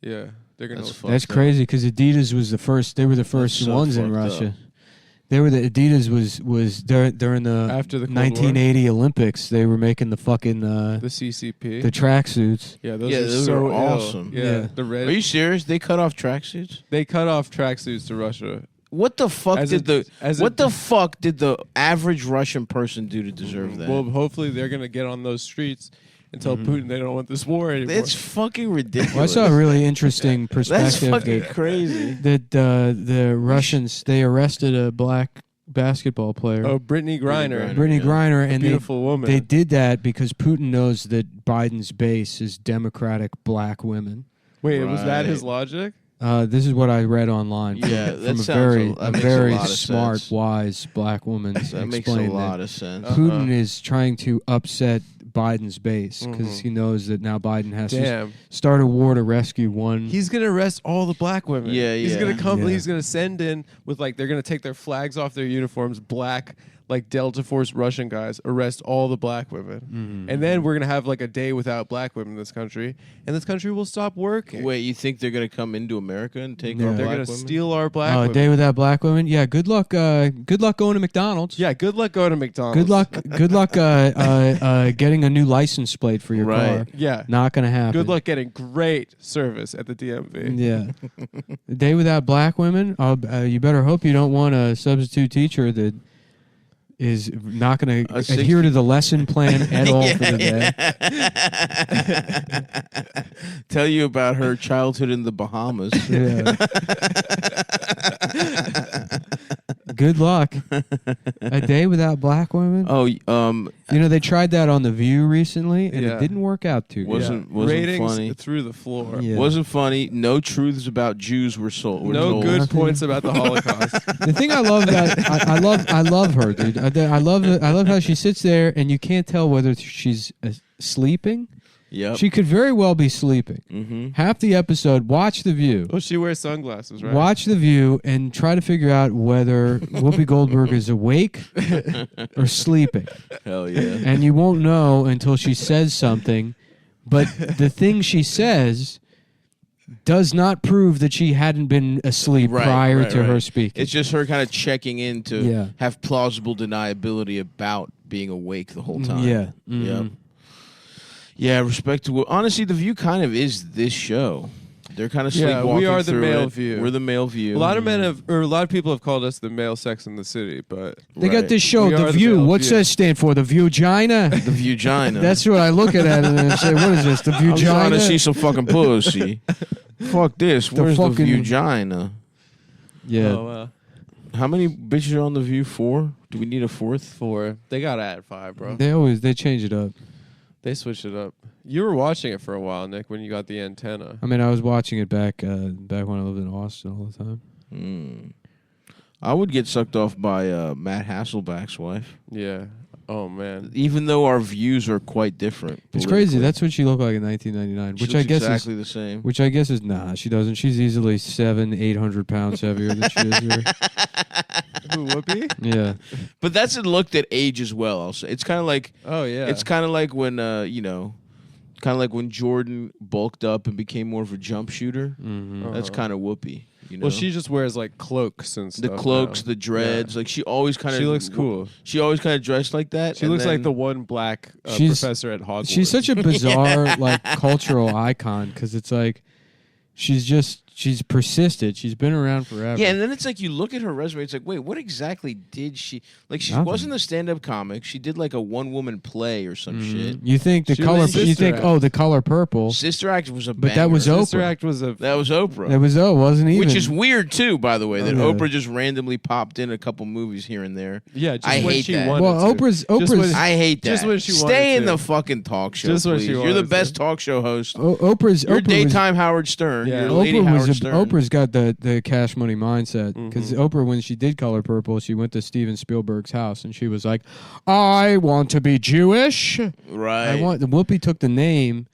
Yeah, they're gonna. That's crazy because Adidas was the first. They were the first ones in Russia. They were the Adidas was during the after the Cold 1980 Olympics. They were making the fucking the CCP, the tracksuits. Yeah, those are awesome. Yeah, the red. Are you serious? They cut off tracksuits? They cut off tracksuits to Russia. What the fuck did the average Russian person do to deserve that? Well, hopefully they're gonna get on those streets and tell Putin they don't want this war anymore. It's fucking ridiculous. Well, I saw a really interesting perspective. That's fucking crazy. That the Russians, they arrested a black basketball player. Oh, Brittany Griner. Brittany Griner, and beautiful woman. They did that because Putin knows that Biden's base is Democratic black women. Wait, was that his logic? This is what I read online. Yeah, from that a very smart, wise black woman. That makes a lot of sense. Putin is trying to upset Biden's base because he knows that now Biden has to start a war to rescue one. He's gonna arrest all the black women. Yeah, He's gonna come. Yeah. He's gonna send in with they're gonna take their flags off their uniforms, black. Like Delta Force Russian guys arrest all the black women, and then we're gonna have a day without black women in this country, and this country will stop working. Wait, you think they're gonna come into America and take our black They're women? gonna steal our black women. A day without black women. Yeah, good luck. Good luck going to McDonald's. Yeah, good luck going to McDonald's. Good luck. Good luck. Getting a new license plate for your car. Yeah, not gonna happen. Good luck getting great service at the DMV. Yeah, a day without black women. You better hope you don't want a substitute teacher that is not going to adhere to the lesson plan at all for the day. Tell you about her childhood in the Bahamas. Yeah. Good luck. A day without black women. Oh, they tried that on The View recently, and it didn't work out too good. Wasn't ratings funny. Through the floor. Yeah. Wasn't funny. No truths about Jews were sold. No good points about the Holocaust. The thing I love about I love her, dude. I love how she sits there, and you can't tell whether she's sleeping. Yep. She could very well be sleeping. Mm-hmm. Half the episode, watch The View. Well, she wears sunglasses, right? Watch The View and try to figure out whether Whoopi Goldberg is awake or sleeping. Hell yeah. And you won't know until she says something. But the thing she says does not prove that she hadn't been asleep prior to her speaking. It's just her kind of checking in to have plausible deniability about being awake the whole time. Yeah. Mm-hmm. Yep. Yeah, respect to... Honestly, The View kind of is this show. They're kind of sleepwalking we are the through male it. view. We're the male view. A lot of men have, or a lot of people have called us the male Sex in the City, but they got this show, We The are the View. male What's view. that stand for? The Viewgina? The Viewgina. That's what I look at it and say, what is this? The Viewgina? I'm trying to see some fucking pussy. Fuck this. Where's the Viewgina? Yeah. Oh, how many bitches are on The View? 4? Do we need a 4th? 4. They gotta add 5, bro. They change it up. They switched it up. You were watching it for a while, Nick, when you got the antenna. I mean, I was watching it back when I lived in Austin all the time. I would get sucked off by Matt Hasselbeck's wife. Yeah. Oh, man. Even though our views are quite different. It's crazy. That's what she looked like in 1999. She which looks I guess exactly is the same. Which I guess is she doesn't. She's easily 800 pounds heavier than she is here. Who, Whoopi? Yeah. But that's a look that age as well. I'll say. It's kind of like. Oh yeah. It's kind of like when kind of like when Jordan bulked up and became more of a jump shooter. Mm-hmm. That's kind of Whoopi. You know? Well, she just wears cloaks and stuff. The cloaks, now. the dreads. Like she always kind of. She looks cool. She always kind of dressed like that. She looks like the one black professor at Hogwarts. She's such a bizarre cultural icon because it's like she's persisted. She's been around forever. Yeah, and then it's like you look at her resume. It's like, wait, what exactly did she like? She wasn't a stand-up comic. She did like a one-woman play or some shit. You think the color? You think the Color Purple? Sister Act was a but banger. that was Oprah. Sister Act was that was Oprah. That was wasn't even. Which is weird too, by the way, that Oprah just randomly popped in a couple movies here and there. Yeah, just I when hate she that. wanted Well, to. Oprah's. I hate that. Just when she Stay in wanted to. the fucking talk show, Just when she please. You're wanted the best to. talk show host. Oprah's. You're Oprah daytime Howard Stern. Yeah. You're Lady Howard Stern. Oprah's got the cash money mindset because Oprah, when she did Color Purple, she went to Steven Spielberg's house and she was like, "I want to be Jewish." Right. Whoopi took the name.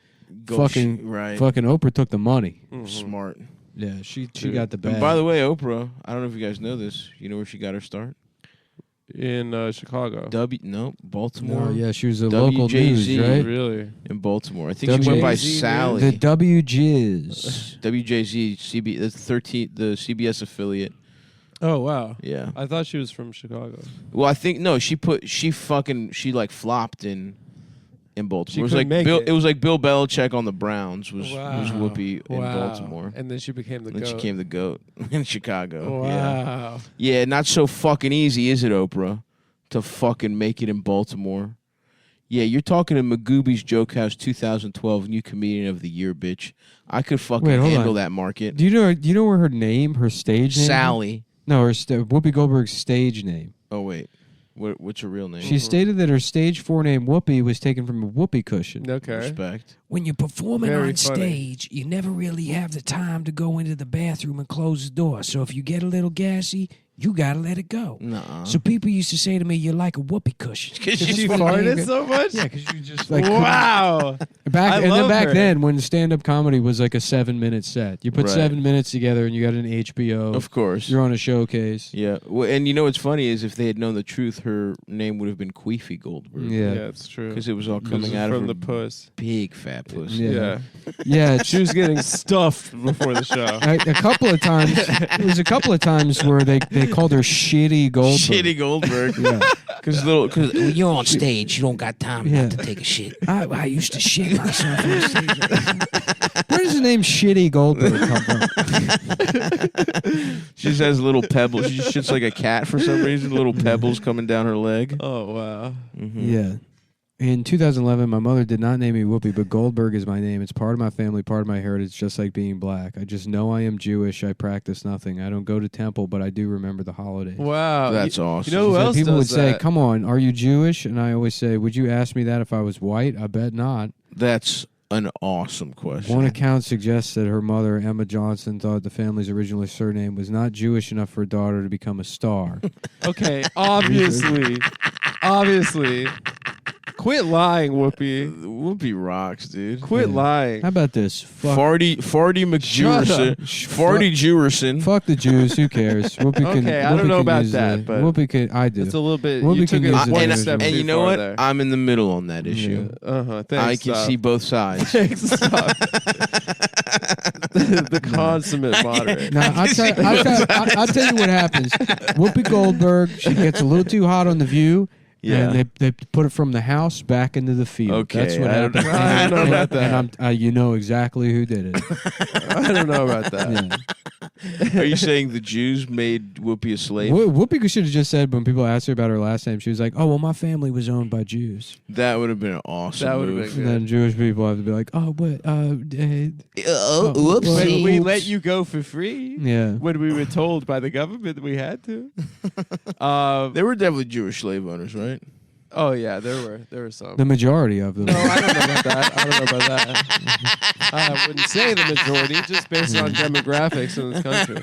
Fucking Oprah took the money. Smart. Yeah, she got the bag. And by the way, Oprah, I don't know if you guys know this. You know where she got her start? in Chicago. Baltimore. No, yeah, she was a local news, WJZ. right? Really? In Baltimore. I think she went by WJZ, Sally. The WJiz. WJZ, the CBS affiliate. Oh wow. Yeah. I thought she was from Chicago. Well, I think no. She like flopped in Baltimore. She It was couldn't like make Bill. it. It was like Bill Belichick on the Browns. Was Wow. Whoopi in Wow. Baltimore. And then she became the Then goat. she became the goat in Chicago. Wow. Yeah, not so fucking easy, is it, Oprah, to fucking make it in Baltimore? Yeah, you're talking to Magooby's Joke House 2012 New Comedian of the Year, bitch. I could fucking Wait, hold handle on. that market. Do you know where her name, her stage name? Sally. No, Whoopi Goldberg's stage name. Oh wait, what's her real name? She stated that her stage 4 name Whoopi was taken from a whoopee cushion. Okay. Respect. When you're performing Very on funny. stage, you never really have the time to go into the bathroom and close the door. So if you get a little gassy, you gotta let it go. Nuh-uh. So people used to say to me, "You're like a whoopee cushion." Did she farted so much? Yeah, because you just like Wow. back love back her. then when stand-up comedy was like a 7-minute set. You put Right. 7 minutes together and you got an HBO. Of course. You're on a showcase. Yeah. Well, and you know what's funny is if they had known the truth, her name would have been Queefy Goldberg. Yeah. Yeah, it's true. Because it was all This coming is out of from her the puss. big fat pussy. Yeah. Yeah. Yeah, She was getting stuffed before the show. a couple of times. There was a couple of times where they called her Shitty Goldberg. Shitty Goldberg. Yeah. Because When you're on stage, you don't got time Yeah. not to take a shit. I used to shit myself on stage. Where does the name Shitty Goldberg come from? she just has little pebbles. She just shits like a cat for some reason. Little pebbles coming down her leg. Oh wow. Yeah. In 2011, my mother did not name me Whoopi, but Goldberg is my name. It's part of my family, part of my heritage, just like being black. I just know I am Jewish. I practice nothing. I don't go to temple, but I do remember the holidays. Wow. That's You awesome. know who So else people would does say, that? "Come on, are you Jewish?" And I always say, "Would you ask me that if I was white?" I bet not. That's an awesome question. One account suggests that her mother, Emma Johnson, thought the family's original surname was not Jewish enough for her daughter to become a star. Okay, obviously. Quit lying, Whoopi. Whoopi rocks, dude. Quit Yeah. lying. How about this? Fuck, Farty McJewerson. Farty Jewerson. fuck the Jews. Who cares? Whoopi can. Okay, I don't Whoopi know can about use that, but Whoopi can. I do. It's a little bit. Whoopi You can took use it it one as step a- And too you know far what? there. I'm in the middle on that issue. Thanks. I can Stop. see both sides. Thanks. Stop. the consummate moderate. Now, I'll tell you what happens. Whoopi Goldberg, she gets a little too hot on The View, Yeah. and they put it from the house back into the field. Okay, That's what I don't happens. know. I don't know about that. And you know exactly who did it. I don't know about that. Yeah. Are you saying the Jews made Whoopi a slave? Whoopi should have just said when people asked her about her last name, she was like, "Oh, well, my family was owned by Jews." That would have been an awesome That would have move. been And then Jewish people have to be like, "Oh, what? Whoops. well, When we Oops. let you go for free, Yeah." when we were told by the government that we had to. There were definitely Jewish slave owners, right? Oh yeah, there were some. The majority of them. No, I don't know about that. I don't know about that. I wouldn't say the majority, just based on demographics in this country.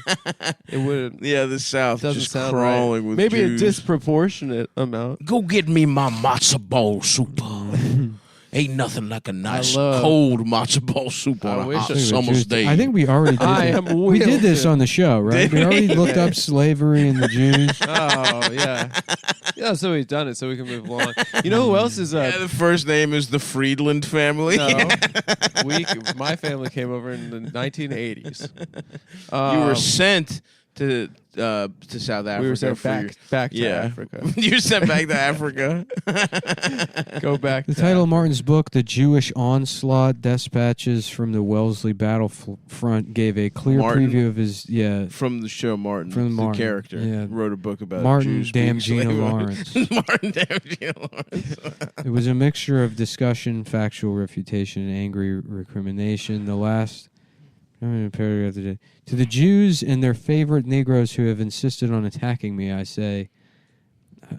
It wouldn't. Yeah, the South Doesn't just sound crawling right. with Maybe Jews. a disproportionate amount. Go get me my matzo ball soup. Ain't nothing like a nice love- cold matzo ball soup I on a wish hot I- summer's day. I think we already did I this. am We did this willing on the show, right? Did We already we? looked up slavery and the Jews. Oh yeah, yeah. So we've done it, so we can move along. You know who else is Yeah, the first name is the Friedland family. No, my family came over in the 1980s. You were sent to South Africa. We were sent for back to yeah. Africa. you were sent back to Africa. Go back. The to title of Martin's book, The Jewish Onslaught, Dispatches from the Wellesley Battlefront, gave a clear Martin? preview of his, From the show Martin, From the Martin, character, yeah. wrote a book about Martin Jews being Damn Gina slave owners. Lawrence. Martin Damn Gina Lawrence. It was a mixture of discussion, factual refutation, and angry recrimination. The last paragraph today. To the Jews and their favorite Negroes who have insisted on attacking me, I say,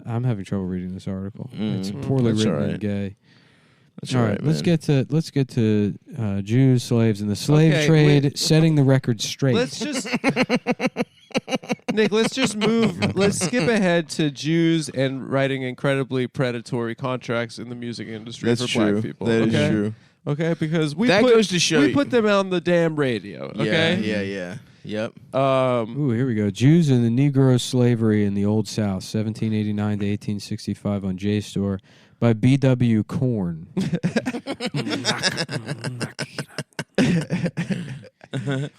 I'm having trouble reading this article. It's poorly That's written all right. and gay. That's All all right, right, let's man. get to Jews, slaves, and the slave Okay, trade, wait. setting the record straight. Let's just Nick. Let's just move. Let's skip ahead to Jews and writing incredibly predatory contracts in the music industry That's for true. black people. That is okay? true. Okay, because we That goes to show we you. put them on the damn radio. Okay. Yeah. Yep. Ooh, here we go. Jews and the Negro Slavery in the Old South, 1789 to 1865 on JSTOR by B.W. Korn.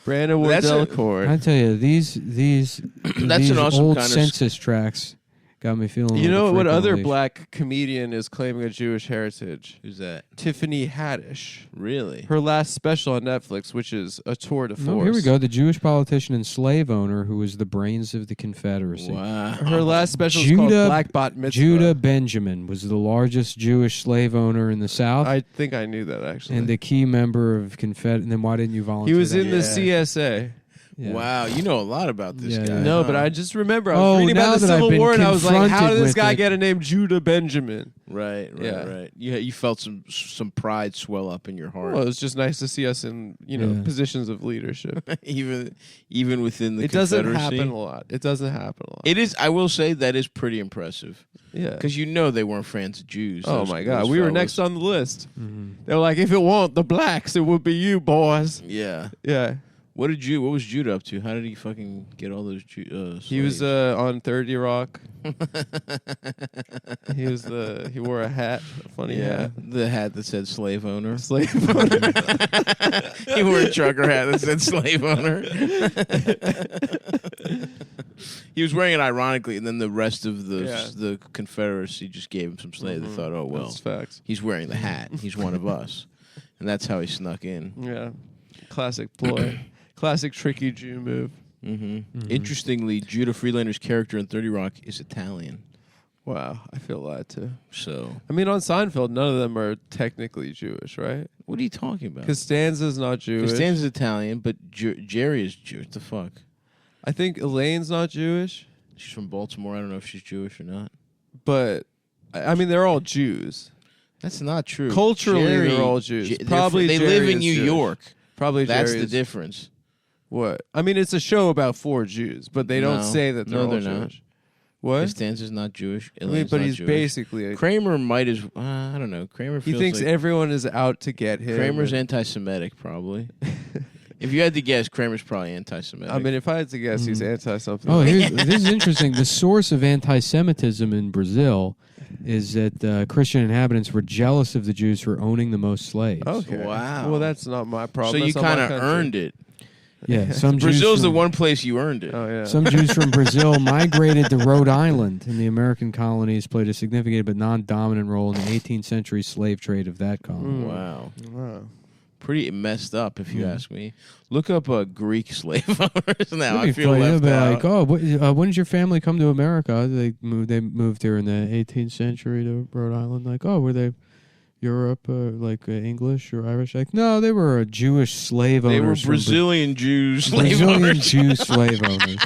Brandon That's Wardell a- Court. I tell you, these That's an awesome old kind of census tracks got me feeling. You like know a what freak on a other leash. black comedian is claiming a Jewish heritage? Who's that? Tiffany Haddish. Really? Her last special on Netflix, which is a tour de force. Oh, here we go. The Jewish politician and slave owner who was the brains of the Confederacy. Wow. Her last special is called Black Bat Mitzvah. Judah Benjamin was the largest Jewish slave owner in the South I think I knew that actually. and the key member of Confederate. And then why didn't you volunteer? He was that? in the Yeah. CSA. Yeah. Wow, you know a lot about this Yeah, guy. yeah. No, huh? but I just remember I Oh, was reading now about the that I've Civil been War and I was like, how confronted did this with guy it. get a name Judah Benjamin? Right. Yeah. You felt some pride swell up in your heart, Well, it's just nice to see us in Yeah. positions of leadership. even within the It doesn't Confederacy. happen a lot. It doesn't happen a lot. It is. I will say that is pretty impressive Yeah. because they weren't fans of Jews. Oh those- my God, those we were fellas. next on the list. Mhm. They were like, if it weren't the blacks, it would be you boys. Yeah. Yeah. What was Judah up to? How did he fucking get all those He was slaves? on 30 Rock. He wore a hat, a funny hat. the hat that said slave owner. Slave owner. He wore a trucker hat that said slave owner. He was wearing it ironically, and then the rest of the Confederacy just gave him some slaves. They thought, oh well, That's facts. he's wearing the hat. He's one of us, and that's how he snuck in. Yeah. Classic ploy. Classic tricky Jew move. Interestingly, Judah Freelander's character in 30 Rock is Italian. Wow, I feel lied to. So, I mean, on Seinfeld, none of them are technically Jewish, right? what are you talking about? Costanza's not Jewish. Costanza's Italian, but Jerry is Jewish. What the fuck? I think Elaine's not Jewish, She's from Baltimore. I don't know if she's Jewish or not. but I mean, they're all Jews. That's not true. Culturally, Jerry- they're all Jews. they're Probably they Jerry live in is New Jewish. York. Probably That's Jerry the is- difference. What? I mean, it's a show about 4 Jews, but they don't No. say that they're No, all they're Jewish. not. What? Costanza's not Jewish. I mean, Elaine's but not he's Jewish. basically. Kramer might as I don't know. Kramer He feels thinks like everyone is out to get him. Kramer's and- anti-Semitic, probably. If you had to guess, Kramer's probably anti-Semitic. I mean, if I had to guess, he's anti something. Oh, this is interesting. The source of anti-Semitism in Brazil is that Christian inhabitants were jealous of the Jews for owning the most slaves. Okay. Wow. Well, that's not my problem. so you kind of earned it. Yeah, some Jews Brazil's the from- one place you earned it. Oh yeah. Some Jews from Brazil migrated to Rhode Island, and the American colonies played a significant but non-dominant role in the 18th century slave trade of that colony. Wow. Wow. Pretty messed up, if you Yeah. ask me. Look up Greek slave owners now. I It'd be feel funny. left They'll be out. like, oh, when did your family come to America? They moved here in the 18th century to Rhode Island. Like, oh, were they Europe, English or Irish? Like, no, they were Jewish slave owners. They were from Brazilian Jews slave Brazilian owners. Jew slave owners.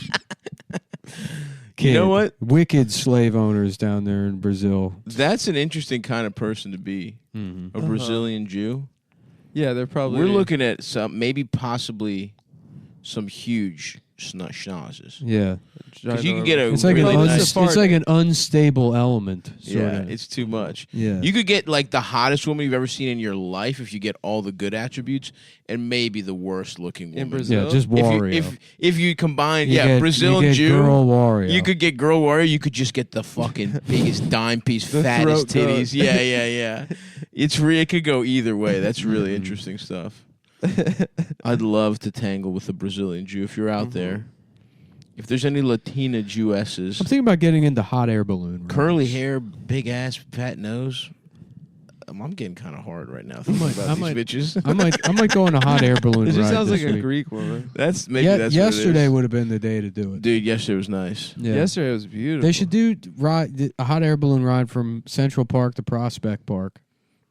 You know what? Wicked slave owners down there in Brazil. That's an interesting kind of person to be, Mm-hmm. a Brazilian Jew. Yeah, they're probably. We're looking at maybe possibly some huge schnozzes. Yeah, Because you can get a it's like really an nice. it's like an unstable element. Yeah, Sorta. it's too much. Yeah. You could get like the hottest woman you've ever seen in your life if you get all the good attributes, and maybe the worst looking woman. In Brazil. Yeah, just Wario. If you combine, You Brazil get and Jew, girl Wario. you could get girl warrior. You could just get the fucking biggest dime piece, The fattest throat goat. titties. Yeah. It could go either way. That's really interesting stuff. I'd love to tangle with a Brazilian Jew if you're out there. If there's any Latina Jewesses, I'm thinking about getting into hot air balloon. rides. curly hair, big ass, fat nose. I'm getting kind of hard right now thinking about these bitches. I might go on a hot air balloon It just ride sounds this like a week. Greek woman. That's maybe Yeah, that's yesterday what would have been the day to do it it. is. Dude, yesterday was nice. Yeah. Yesterday was beautiful. They should do a hot air balloon ride from Central Park to Prospect Park.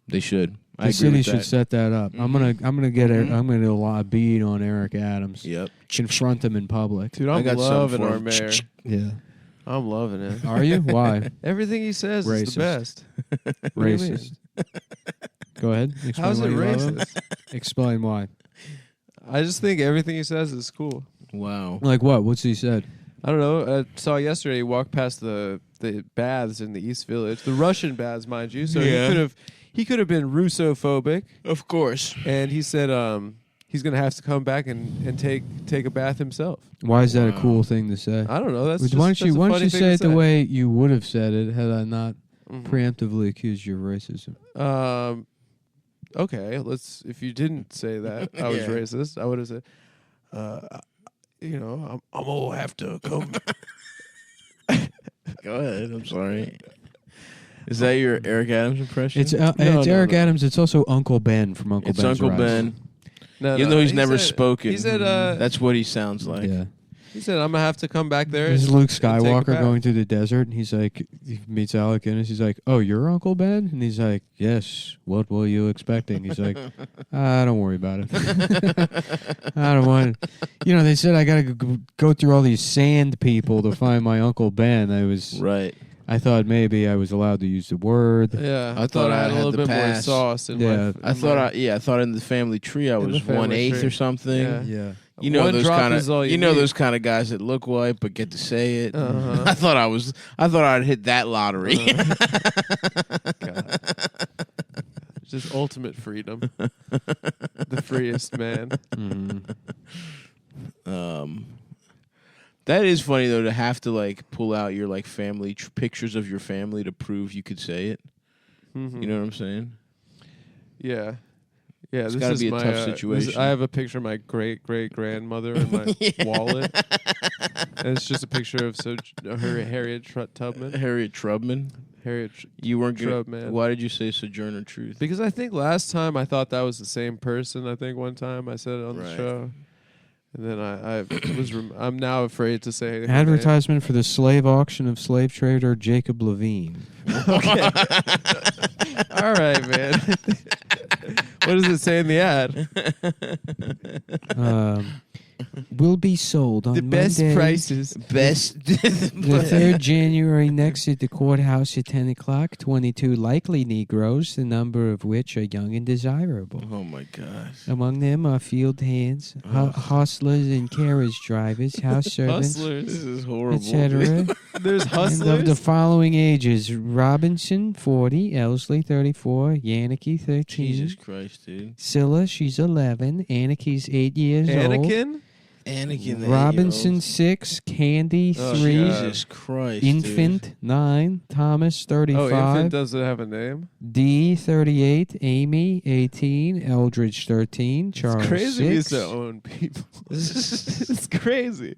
They should. I The agree city with should that. set that up. I'm gonna get I'm gonna do a bead on Eric Adams. Yep. Confront him in public. Dude, I I'm got loving something for our him. mayor. Yeah. I'm loving it. Are you? Why? Everything he says is Racist. the best. What do you mean? Racist. Go ahead. Explain How's why it you love him. racist? Explain why. I just think everything he says is cool. Wow. Like what? What's he said? I don't know. I saw yesterday he walked past the baths in the East Village, the Russian baths, mind you. So he could have been Russophobic, Of course. and he said he's gonna have to come back and take a bath himself. Why is that a cool thing to say? I don't know. That's Why just, don't you that's a why don't funny you thing say to it the way you would have said it had I not preemptively accused you of racism? Okay, if you didn't say that I was Yeah. racist, I would have said, I'm gonna have to come. Go ahead. I'm sorry. Is that your Eric Adams impression? It's Eric Adams. It's also Uncle Ben from Uncle It's Ben's Uncle Rise. Ben. No, Even though he's never spoken. He said, That's what he sounds like. Yeah. he said, I'm gonna have to come back there. This is and- Luke and take a Skywalker bath." going through the desert, and he's like, he meets Alec Guinness. He's like, "Oh, you're Uncle Ben?" And he's like, "Yes. What were you expecting?" He's like, "Don't worry about it. I don't want it." They said I got to go through all these sand people to find my Uncle Ben. Right. I thought maybe I was allowed to use the word. Yeah, I thought I had a had little the bit more pass. sauce. In Yeah. my, I thought in the family tree I In the was family 1/8 tree. or something. Yeah. Yeah. You know One those drop kind is all of you need. those kind of guys that look white but get to say it. Uh-huh. I thought I'd hit that lottery. God. Just ultimate freedom. The freest man. That is funny though to have to like pull out your like family pictures of your family to prove you could say it. Mhm. You know what I'm saying? Yeah. Yeah, It's this gotta is be a my, tough this- situation. I have a picture of my great-great-grandmother in my wallet. And it's just a picture of Harriet Tubman. Harriet Trubman. You weren't gonna. Trubman. Why did you say Sojourner Truth? Because I think last time I thought that was the same person. I think one time I said it on the Right. show. And then I'm now afraid to say her name. Advertisement for the slave auction of slave trader Jacob Levine. Okay. All right, man. What does it say in the ad? Will be sold on The best Monday, prices. Best. the 3rd January next at the courthouse at 10 o'clock. 22 likely Negroes, the number of which are young and desirable. Oh my gosh. Among them are field hands, hustlers and carriage drivers, house servants, This Hustlers. is horrible. etc. There's And of the hustlers. following ages: Robinson, 40; Elsley, 34; Yannicke, 13; Jesus Christ, dude. Scylla, she's 11; Anarchy's 8 years old; Anakin? Anakin. the Robinson, 8-year-old. 6; Candy, Oh, 3; God. Jesus Christ. Infant, 9; Thomas, 35; Oh, infant doesn't have a name. D, 38; Amy, 18; Eldridge, 13; Charles, It's crazy we used 6. to own people. It's crazy.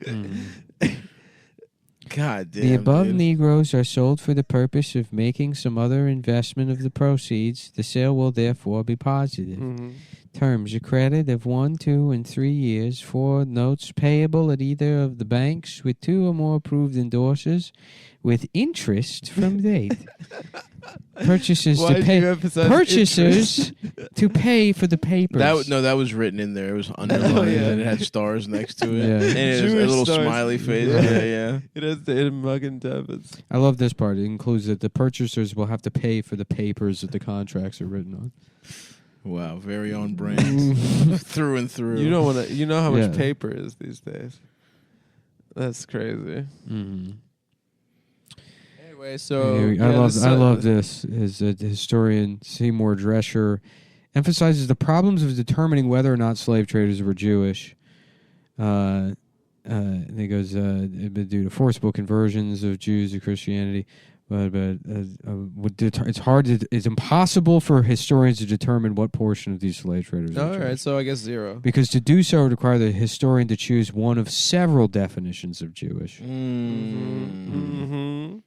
God damn. The above dude. Negroes are sold for the purpose of making some other investment of the proceeds. The sale will therefore be positive. Mhm. Terms: a credit of 1, 2, and 3 years for notes payable at either of the banks with 2 or more approved endorsers with interest from date. Purchasers Why to did pay. you emphasize Purchasers to pay for the papers. That was written in there. It was underlined and it had stars next to it. Yeah. And it was a Jewish little stars. smiley face. Yeah. Yeah. It has the mug and debits. I love this part. It includes that the purchasers will have to pay for the papers that the contracts are written on. Wow, very on brand. Through and through. You don't want to. You know how much Yeah. paper is these days. That's crazy. Mm-hmm. Anyway, so I love this. As a historian, Seymour Drescher emphasizes the problems of determining whether or not slave traders were Jewish. And he goes, due to forcible conversions of Jews to Christianity, it's impossible for historians to determine what portion of these slave traders are All Jewish. right, so I guess 0. Because to do so would require the historian to choose one of several definitions of Jewish. Mm-hmm.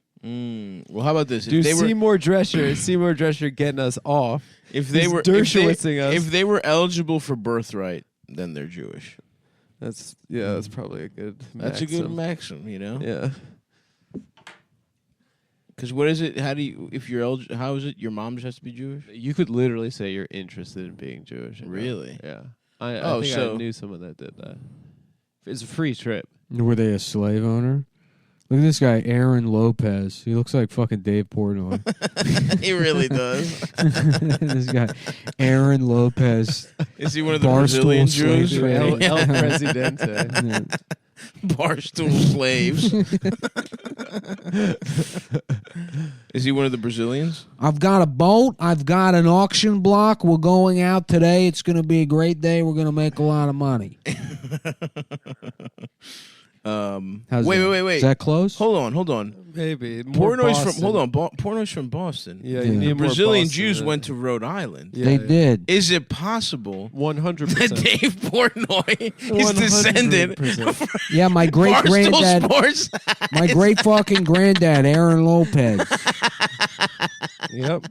Well, how about this? Dude, Seymour Drescher getting us off. If they He's were Dershowitzing us. if they were eligible for birthright, then they're Jewish. That's probably a good. That's a good maxim, you know. Yeah. Because what is it? How do you? If you're how is it? Your mom just has to be Jewish. You could literally say you're interested in being Jewish. Really? Yeah. I Oh, think so- I knew someone that did that. It's a free trip. Were they a slave owner? Look at this guy, Aaron Lopez. He looks like fucking Dave Portnoy. He really does. This guy, Aaron Lopez. Is he one of the Barstool Brazilian slave Jews? trade. El Presidente. Yeah. Barstool slaves. Is he one of the Brazilians? I've got a boat. I've got an auction block. We're going out today. It's going to be a great day. We're going to make a lot of money. Wait. Is that close? Hold on. Maybe more Porno's Boston. Porno's from Boston. Yeah, Yeah. you need more Brazilian Boston, Jews yeah. went to Rhode Island. Yeah, They yeah. did. Is it possible 100%. that Dave Portnoy is descendant 100%. from Yeah, my great Barstool granddad, Sports? my great fucking granddad, Aaron Lopez. Yep.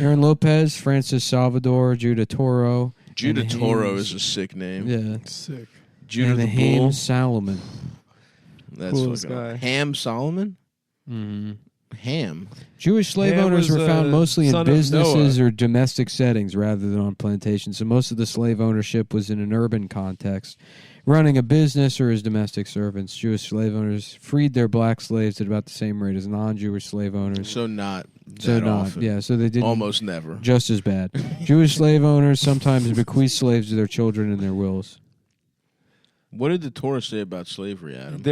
Aaron Lopez, Francis Salvador, Judah Toro. Judah and Toro Hames. is a sick name. Yeah. Sick. Judah and the Hames Bull. Salomon. That's Coolest fucking guy. Ham Solomon? Mm-hmm. Ham. Jewish slave Ham owners was, were found mostly in son of businesses Noah. or domestic settings rather than on plantations. So most of the slave ownership was in an urban context, running a business or as domestic servants. Jewish slave owners freed their black slaves at about the same rate as non-Jewish slave owners. So not that often. Yeah, so they did Almost never. just as bad. Jewish slave owners sometimes bequeath slaves to their children in their wills. What did the Torah say about slavery, Adam?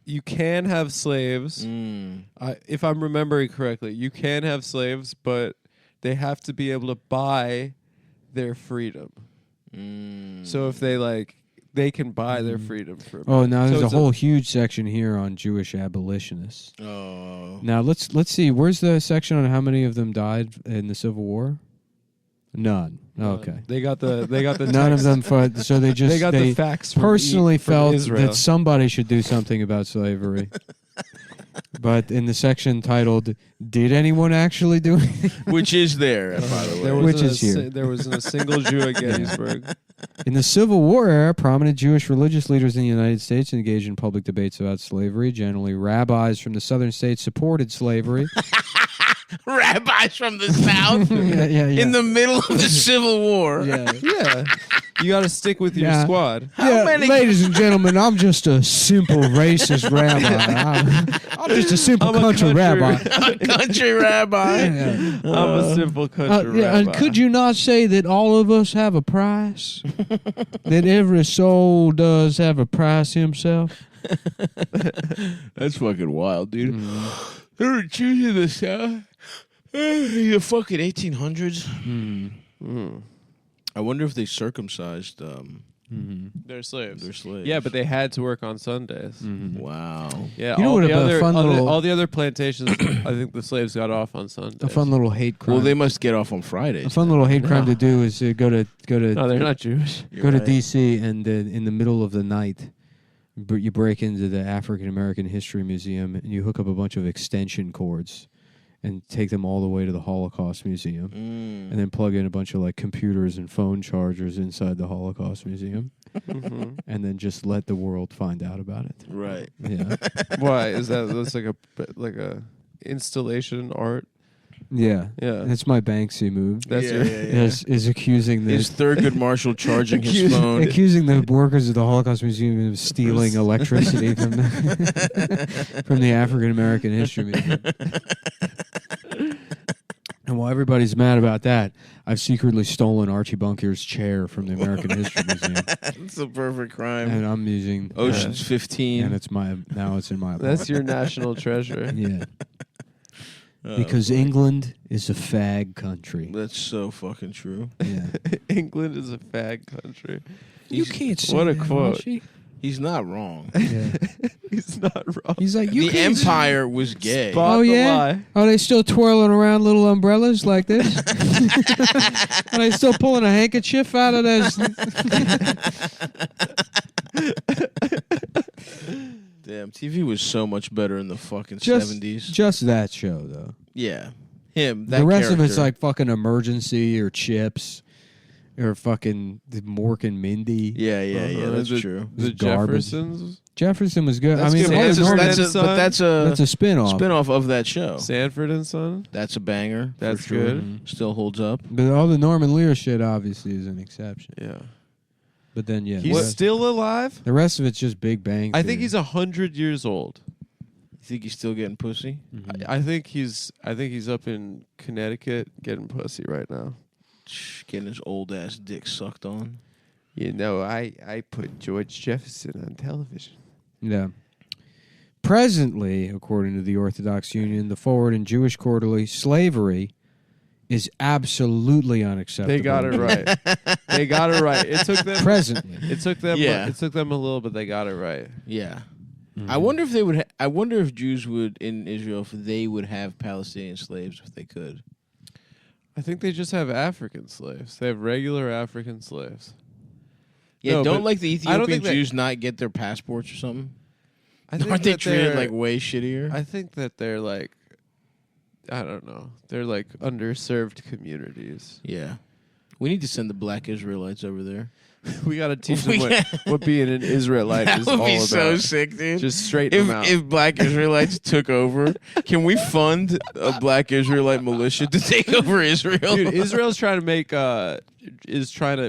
You can have slaves. If I'm remembering correctly, you can have slaves, but they have to be able to buy their freedom. So if they can buy their freedom from. Oh, now there's So a it's whole huge section here on Jewish abolitionists. Oh. Now let's see. Where's the section on how many of them died in the Civil War? None. Okay. They got the None of text. them. So they just They got the facts. From personally from felt Israel. that somebody should do something about slavery. But in the section titled "Did anyone actually do anything?" Which is there, by the way. There Which wasn't is here. There wasn't a single Jew at Gettysburg. In the Civil War era, prominent Jewish religious leaders in the United States engaged in public debates about slavery. Generally, rabbis from the southern states supported slavery. Rabbis from the South yeah. in the middle of the Civil War. Yeah, you got to stick with your Yeah. squad. How many? Ladies and gentlemen, I'm just a simple racist rabbi. I'm just a simple I'm a country rabbi. A country rabbi. Yeah. I'm a simple country rabbi. And could you not say that all of us have a price? That every soul does have a price himself? That's fucking wild, dude. There were Jews in the South. The fucking 1800s. I wonder if they circumcised They're slaves. their slaves. Yeah, but they had to work on Sundays. Wow. Yeah, You know all what the about a other fun little- all the other plantations, I think the slaves got off on Sundays. A fun little hate crime. Well, they must get off on Fridays. a fun little hate crime to do is go to No, they're not Jewish. go to D.C. and in the middle of the night, you break into the African American History Museum and you hook up a bunch of extension cords and take them all the way to the Holocaust Museum, and then plug in a bunch of like computers and phone chargers inside the Holocaust Museum, and then just let the world find out about it. Right. Yeah, Why is that's like a installation art? yeah. Yeah, That's my Banksy move. that's your. Is accusing the Is Thurgood Marshall charging his phone? accusing the workers of the Holocaust Museum of stealing electricity from the African American History Museum. And while everybody's mad about that, I've secretly stolen Archie Bunker's chair from the American History Museum, It's a perfect crime. and I'm using Ocean's 15. and it's in my apartment. That's your national treasure. Yeah, because England is a fag country. That's so fucking true. Yeah, England is a fag country. You can't say What a that, quote. Archie. He's not wrong. yeah. He's not wrong. He's like, you The can't say- Empire was gay. Spot Oh the yeah, lie. are they still twirling around little umbrellas like this? Are they still pulling a handkerchief out of those? Damn, TV was so much better in the fucking Just 70s. Just that show though. Yeah. Him. That The rest of it's character. like fucking Emergency or Chips or fucking Mork and Mindy. Yeah, that's true. The It's garbage. Jeffersons, Jefferson was good. That's I mean, good. all That's the a, Norman- that's a, Son. but that's that's a spin-off. spin-off of that show. Sanford and Son. That's a banger. for That's sure. good. Still holds up. But all the Norman Lear shit obviously is an exception. Yeah, But then yeah, he's still alive. the rest of it's just Big Bang. I think Theory. he's 100 years old. You think he's still getting pussy? I think he's up in Connecticut getting pussy right now. Getting his old ass dick sucked on. You know, I put George Jefferson on television. Yeah. Presently, according to the Orthodox Union, the Forward and Jewish Quarterly, slavery is absolutely unacceptable. They got it right. They got it right. It took them Presently. It took them. Yeah. It took them a little, but they got it right. Yeah. Mhm. I wonder if they would. I wonder if Jews would in Israel if they would have Palestinian slaves if they could. I think they just have African slaves. They have regular African slaves. Yeah, No, don't but like the I don't Ethiopian think Jews not get their passports or something? I think Aren't they that treated they're- like way shittier? I think that they're like, I don't know. They're like underserved communities. Yeah. We need to send the black Israelites over there. We got to teach them what being an Israelite That is would all be about. so sick, dude. Just straighten them out. If black Israelites took over, can we fund a black Israelite militia to take over Israel? Dude, Israel's trying to make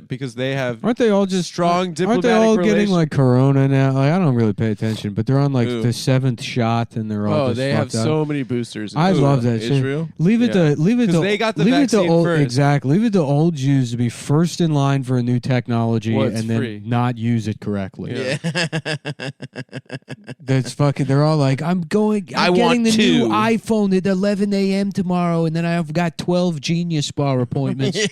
because they have Aren't they all just strong Aren't they diplomatic all getting relations. like corona now? Like, I don't really pay attention, but they're on like Who? the 7th shot, and they're all Oh, just they have fucked up. so many boosters. I Ooh. love that shit. Israel? Leave it Yeah. to leave it 'Cause to they got the leave it to vaccine old, first. exactly. Leave it to old Jews to be first in line for a new technology Well, it's and then free. not use it correctly. Yeah. That's fucking. They're all like, I'm getting want the new two." iPhone at 11 a.m. tomorrow, and then I've got 12 Genius Bar appointments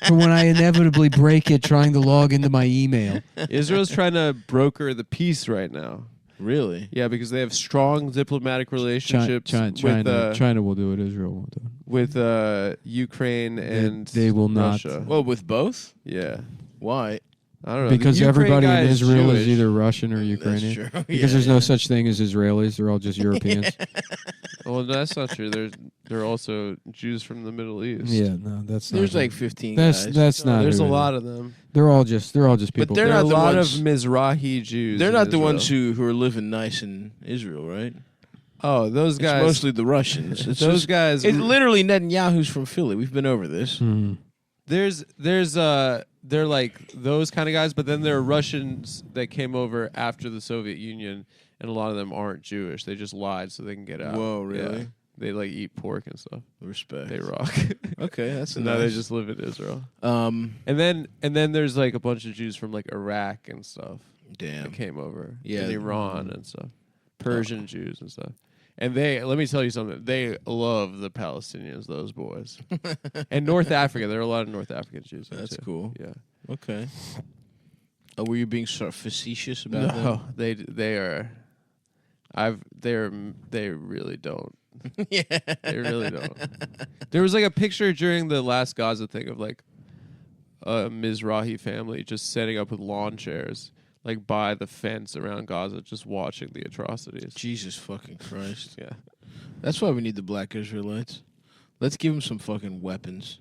for when I inevitably break it trying to log into my email. Israel's trying to broker the peace right now. Really? Yeah, because they have strong diplomatic relationships China will do it. Israel won't do it. with Ukraine and they will not. Russia. Well, with both? Yeah, Why? I don't know. The Because Ukraine everybody guy in Israel is Jewish. either Russian or Ukrainian. That's true. Because there's no such thing as Israelis. They're all just Europeans. Well, that's not true. They're also Jews from the Middle East. Yeah, no, that's not. There's it. like 15 That's guys. that's not. There's who a it lot is. of them. They're all just people. they're There are not a the lot ones- of Mizrahi Jews. They're in not the Israel. ones who are living nice in Israel, right? Oh, those It's guys. mostly the Russians. It's those just- guys. It's literally Netanyahu's from Philly. We've been over this. Mhm. They're like those kind of guys, but then there are Russians that came over after the Soviet Union, and a lot of them aren't Jewish. They just lied so they can get out. Whoa, really? Yeah. They like eat pork and stuff. Respect. They rock. Okay, that's So now they nice. just live in Israel. And And then there's like a bunch of Jews from like Iraq and stuff damn. that came over. Yeah. And Iran and stuff. Persian Jews and stuff. And let me tell you something. They love the Palestinians, those boys. And North Africa. There are a lot of North African Jews there That's too. cool. Yeah. Okay. Were you being sort of facetious about No, they are. They really don't. that? Yeah. They really don't. There was like a picture during the last Gaza thing of like a Mizrahi family just setting up with lawn chairs like by the fence around Gaza, just watching the atrocities. Jesus fucking Christ. Yeah. That's why we need the black Israelites. Let's give them some fucking weapons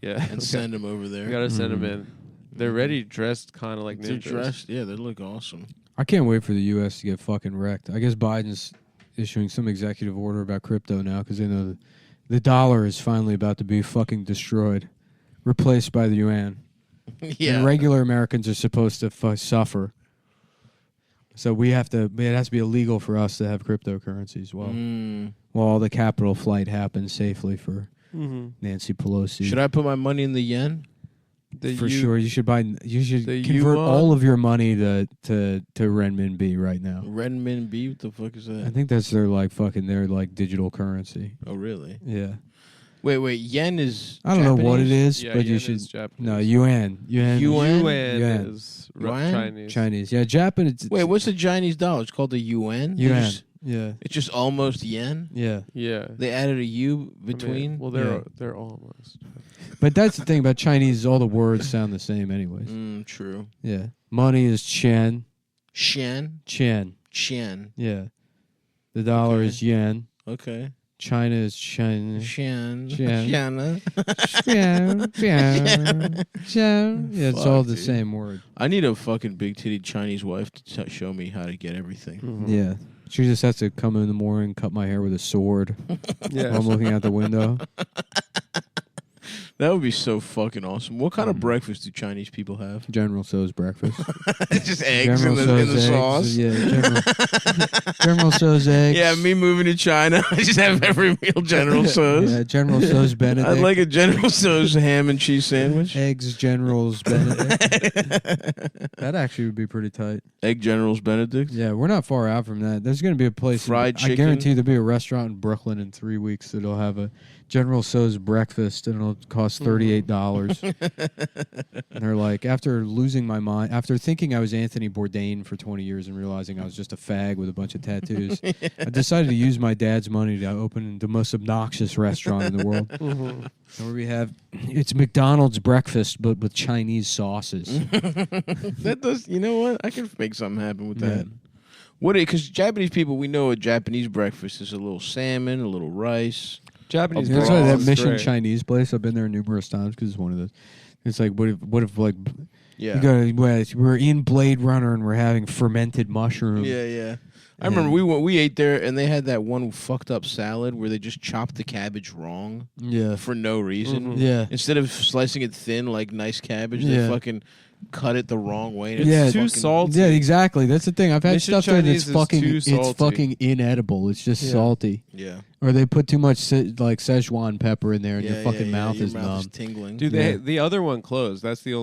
Yeah. and send them over We there. gotta send them in. They're ready, dressed kind of like They're ninjas. dressed. Yeah, they look awesome. I can't wait for the U.S. to get fucking wrecked. I guess Biden's issuing some executive order about crypto now because they know the dollar is finally about to be fucking destroyed, replaced by the yuan. Yeah. And regular Americans are supposed to suffer. So we have to. It has to be illegal for us to have cryptocurrencies while all the capital flight happens safely for Mm-hmm. Nancy Pelosi. Should I put my money in the yen? For sure, you should buy. You should the convert yuan? all of your money to renminbi right now. Renminbi? What the fuck is I that? think that's their digital currency. Oh, really? Yeah, Wait. Yen is. I don't know what it Japanese? is, Yeah, but you yen should. is Japanese. No, yuan. Yuan? Yuan Yuan. is Yuan? Chinese. Chinese. Yeah, Japanese. Wait, what's the Chinese dollar? It's called the yuan? yuan? Yeah, It's just almost yen? yeah. Yeah. They added a U I mean, between? well, Yeah. they're almost. But that's the thing about Chinese. Is all the words sound the same, anyways. True. Yeah, money is chen. Shen? Chen. Shen. Yeah, the dollar Okay. is yen. Okay. China is China. Shen. Shen. Shana. Yeah, it's Fuck, all the dude. same word. I need a fucking big titty Chinese wife to show me how to get everything. Mhm. Yeah. She just has to come in the morning, cut my hair with a sword Yeah. while I'm looking out the window. That would be so fucking awesome. What kind of breakfast do Chinese people have? General Tso's breakfast. Just eggs in General the Tso's sauce. eggs. Yeah, General Tso's eggs. Yeah, me moving to China, I just have every meal General Tso's. Yeah, General Tso's Benedict. I'd like a General Tso's ham and cheese sandwich. Eggs General's Benedict. That actually would be pretty tight. Egg General's Benedict. Yeah, we're not far out from that. There's going to be a place. Fried I chicken. guarantee there'll be a restaurant in Brooklyn in 3 weeks that'll have a General Tso's breakfast and it'll cost $38. And they're like, after losing my mind, after thinking I was Anthony Bourdain for 20 years and realizing I was just a fag with a bunch of tattoos, I decided to use my dad's money to open the most obnoxious restaurant in the world. Where we have, it's McDonald's breakfast, but with Chinese sauces. That does. You know what? I can make something happen with Yeah. that. What? Because Japanese people, we know a Japanese breakfast is a little salmon, a little rice. Japanese. That's broth why that is Mission great. Chinese place, I've been there numerous times because it's one of those. It's like, what if like, Yeah. you go, we're in Blade Runner and we're having fermented mushrooms. Yeah. I remember we ate there and they had that one fucked up salad where they just chopped the cabbage wrong Yeah. for no reason. Yeah. Instead of slicing it thin like nice cabbage, they Yeah. fucking cut it the wrong way. And It's Yeah. too fucking- salty. Yeah, exactly. That's the thing. I've had Mission stuff there Chinese that's is fucking, too it's salty. fucking inedible. It's just Yeah. salty. Yeah. Or they put too much like Szechuan pepper in there and your fucking mouth your is numb. tingling. Dude, Yeah. the other one closed. That's the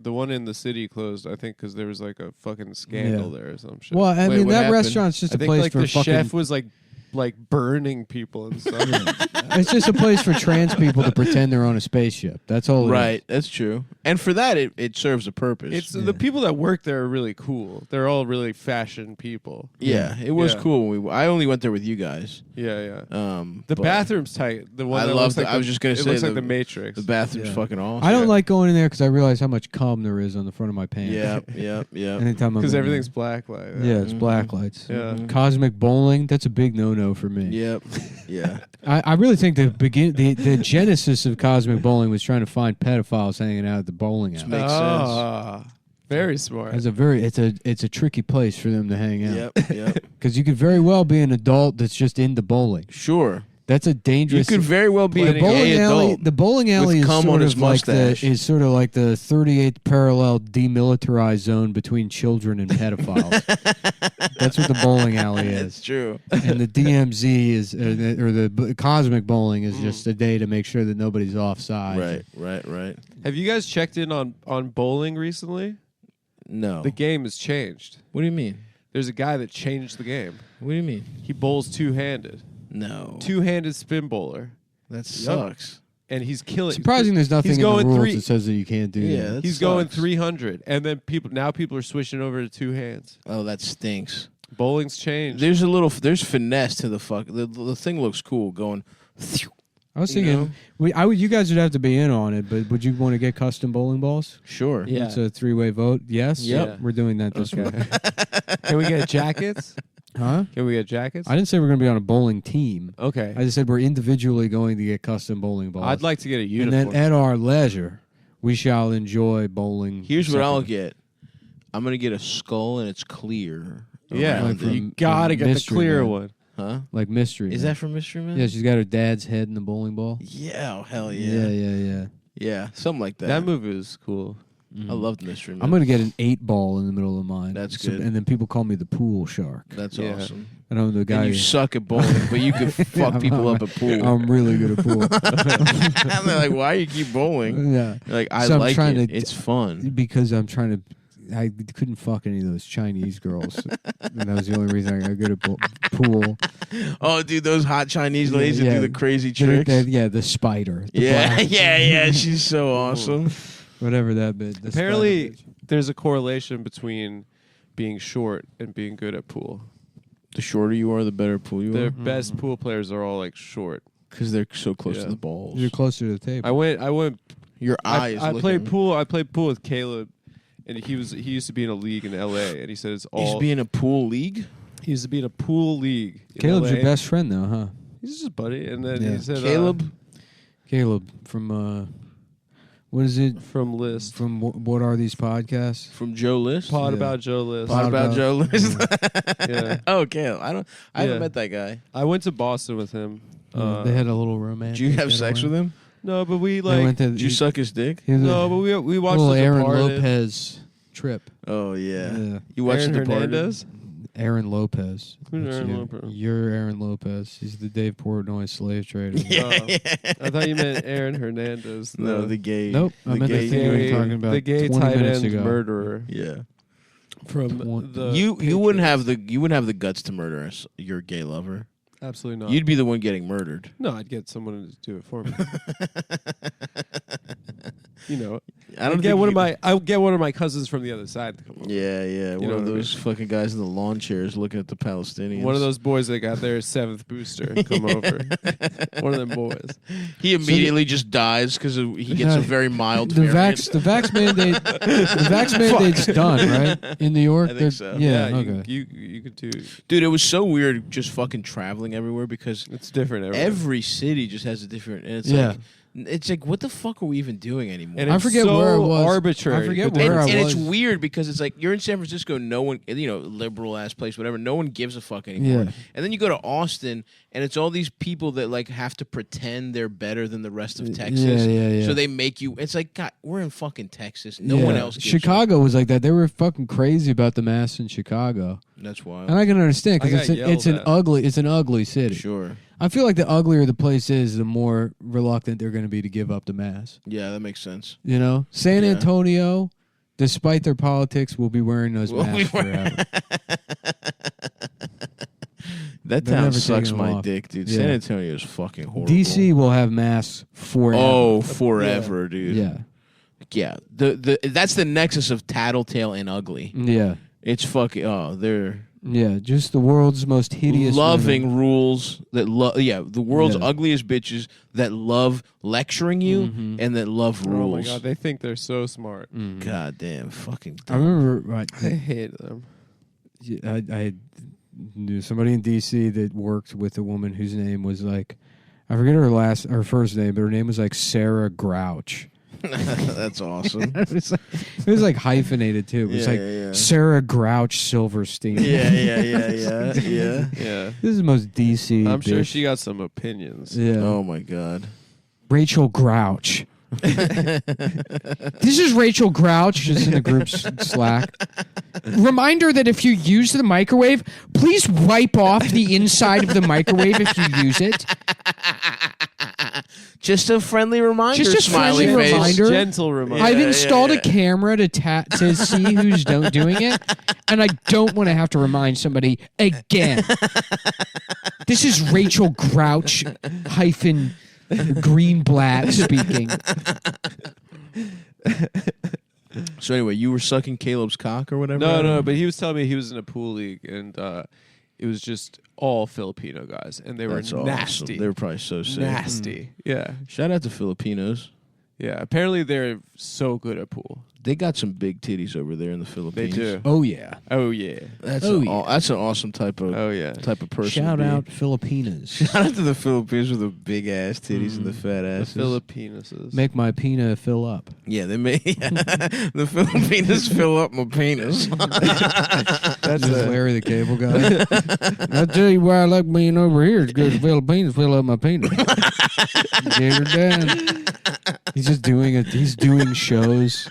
one in the city closed. I think because there was like a fucking scandal there or some shit. Well, I Wait, mean, what that happened? restaurant's just I a think place like for the fucking... chef was like burning people and stuff. It's just a place for trans people to pretend they're on a spaceship. That's all it is. Right, that's true. And for that, it serves a purpose. It's the people that work there are really cool. They're all really fashion people. yeah, it was Yeah. cool. When I only went there with you guys. Yeah. but The bathroom's tight. The one I that love looks like I was just gonna it say looks like the the Matrix. The bathroom's Yeah. fucking awesome. I don't like going in there because I realize how much cum there is on the front of my pants. Yeah. Anytime I'm Because in everything's there. black light. Yeah, it's black lights. Yeah. Cosmic bowling, that's a big no-no for me. Yep. Yeah. I really think the genesis of cosmic bowling was trying to find pedophiles hanging out at the bowling alley. Makes sense. Very smart. It's a tricky place for them to hang out. Yep. Because you could very well be an adult that's just into bowling. Sure. That's a You dangerous. could very well be the a bowling gay alley. adult. The bowling alley is cum sort on his of like mustache. the 38th parallel demilitarized zone between children and pedophiles. That's what the bowling alley That's is. true. And the DMZ is, or the cosmic bowling is just a day to make sure that nobody's offside. Right. Have you guys checked in on bowling recently? No. The game has changed. What do you mean? There's a guy that changed the game. What do you mean? He bowls two-handed. No. Two-handed spin bowler. That sucks. And he's killing. Surprising there's nothing He's in the going rules three- that says that you can't do Yeah, that. that He's going sucks. 300, and then people are switching over to two hands. Oh, that stinks. Bowling's changed. There's finesse to the fuck. The thing looks cool going. I was You thinking, you guys would have to be in on it, but would you want to get custom bowling balls? Sure. Yeah. It's a 3-way vote. Yes. Yep. We're doing that this week. Can we get jackets? Huh? Can we get jackets? I didn't say we're going to be on a bowling team. Okay. I just said we're individually going to get custom bowling balls. I'd like to get a and uniform. then at our leisure, we shall enjoy bowling. Here's what I'll separately. get. I'm gonna get a skull and it's clear. yeah, around Like it. you gotta get the Mystery clear Man. one. Huh? Like Mystery. Is Man. that from Mystery Man? Yeah, she's got her dad's head in the bowling ball. Yeah. Oh, hell Yeah, yeah. yeah. Yeah. Something like that. That movie was cool. Mhm. I loved Mystery Man. I'm going to get an 8-ball in the middle of mine. That's good. And then people call me the pool shark. That's Yeah. awesome. And I'm the guy. And you suck at bowling, but you could fuck people up at pool. I'm really good at pool. And they're like, "Why you keep bowling?" Yeah. You're like, I So I'm like trying it. to- It's fun. Because I'm trying to. I couldn't fuck any of those Chinese girls. And that was the only reason I got good at pool. Oh, dude, those hot Chinese ladies that Yeah. do the crazy tricks. Yeah, the spider. The Yeah, black- yeah. She's so awesome. Whatever that bit. the Apparently, spider bitch. there's a correlation between being short and being good at pool. The shorter you are, the better pool you The are, best pool players are all like short. because they're so close Yeah. to the balls. You're closer to the table. I went. Your eyes. I played pool. I played pool with Caleb, and he used to be in a league in L.A. And he said it's You used all. to be in a pool league. He used to be in a pool league. in Caleb's LA. your best friend, though, huh? He's just a buddy. And then Yeah. he said Caleb. Caleb from what is it? from List. From what are these podcasts? From Joe List. Pod Yeah. about Joe List. Pod about about- Joe List. Yeah. Oh, Caleb. I haven't Yeah. met that guy. I went to Boston with him. They had a little romance. Did you have sex with him? No, but we They went like. to, Did you suck his dick? No, but we watched little The Aaron Departed. Lopez trip. Oh yeah. Yeah. You watched Aaron The Departed? Hernandez. Aaron Lopez. Who's That's Aaron you. Lopez? You're Aaron Lopez. He's the Dave Portnoy slave trader. I thought you meant Aaron Hernandez. No, the gay. Nope, I meant the thing we were talking about the gay 20 tight minutes end ago. murderer Yeah. from the You Patriots. wouldn't have the guts to murder your gay lover. Absolutely not. You'd be the one getting murdered. No, I'd get someone to do it for me. You know, I don't I'll get one of my cousins from the other side to come over. Yeah. One know of what I those mean? fucking guys in the lawn chairs looking at the Palestinians. One of those boys that got their 7th booster come over. One of them boys. He immediately just dies because he gets a very mild The variant. vax mandate. The vax mandate's done, right? In New York. I think They're- so. Yeah. you, Okay. you could do. Dude, it was so weird just fucking traveling everywhere because It's different. Everywhere. every city just has a different. And it's Yeah. like, it's like, what the fuck are we even doing anymore? And I it's forget so where I was. arbitrary. I forget but where I and it's was. weird because it's like you're in San Francisco, no one, liberal ass place, whatever. No one gives a fuck anymore. Yeah. And then you go to Austin, and it's all these people that like have to pretend they're better than the rest of Texas. Yeah. So they make you. It's like, God, we're in fucking Texas. No Yeah. one else. Gives Chicago was like that. They were fucking crazy about the masks in Chicago, That's wild. and I can understand I because got it's an yelled at. it's an ugly city. Sure. I feel like the uglier the place is, the more reluctant they're going to be to give up the mask. Yeah, that makes sense. You know, San Yeah. Antonio, despite their politics, will be wearing those We'll be masks forever. That They're town never sucks taking my them off. dick, dude. Yeah. San Antonio is fucking horrible. DC will have masks forever. Oh, forever, dude. yeah, Yeah. The that's the nexus of tattletale and ugly. yeah, It's fucking. Oh, they're yeah. Just the world's most hideous, loving women. rules that love. Yeah, the world's Yeah. ugliest bitches that love lecturing you Mhm. and that love Oh my rules. god, they think they're so smart. Mhm. God damn, fucking. I remember. Right, I hate them. I knew somebody in DC that worked with a woman whose name was like, I forget her first name, but her name was like Sarah Grouch. That's awesome. It was like hyphenated too. It was Yeah, like yeah. Sarah Grouch Silverstein. yeah. Yeah. This is the most DC. I'm sure bitch. she got some opinions. Yeah. Oh my god. Rachel Grouch. This is Rachel Grouch, just in the group's Slack. Reminder that if you use the microwave, please wipe off the inside of the microwave if you use it. Just a friendly reminder. Just a smiley friendly face. reminder. Gentle reminder. I've Yeah, installed yeah. a camera to see who's doing it, and I don't want to have to remind somebody again. This is Rachel Grouch hyphen Greenblatt speaking. So anyway, you were sucking Caleb's cock or whatever. No, but he was telling me he was in a pool league and it was just all Filipino guys and they were That's awesome. nasty. They were probably so sick. nasty. Yeah. Shout out to Filipinos. Yeah. Apparently they're so good at pool. They got some big titties over there in the They Philippines. do. Oh yeah. Oh yeah. That's Oh, an, yeah. that's an awesome type of Oh yeah. person. Shout to be. out Filipinas. Shout out to the Philippines with the big ass titties and the fat The asses. Filipinuses. Make my pina fill up. Yeah, they may. The Filipinos fill up my penis. That's Just a, Larry the Cable Guy. I tell you why I like being over here. It's because the Philippines fill up my penis. Get her done. He's just doing it. He's doing shows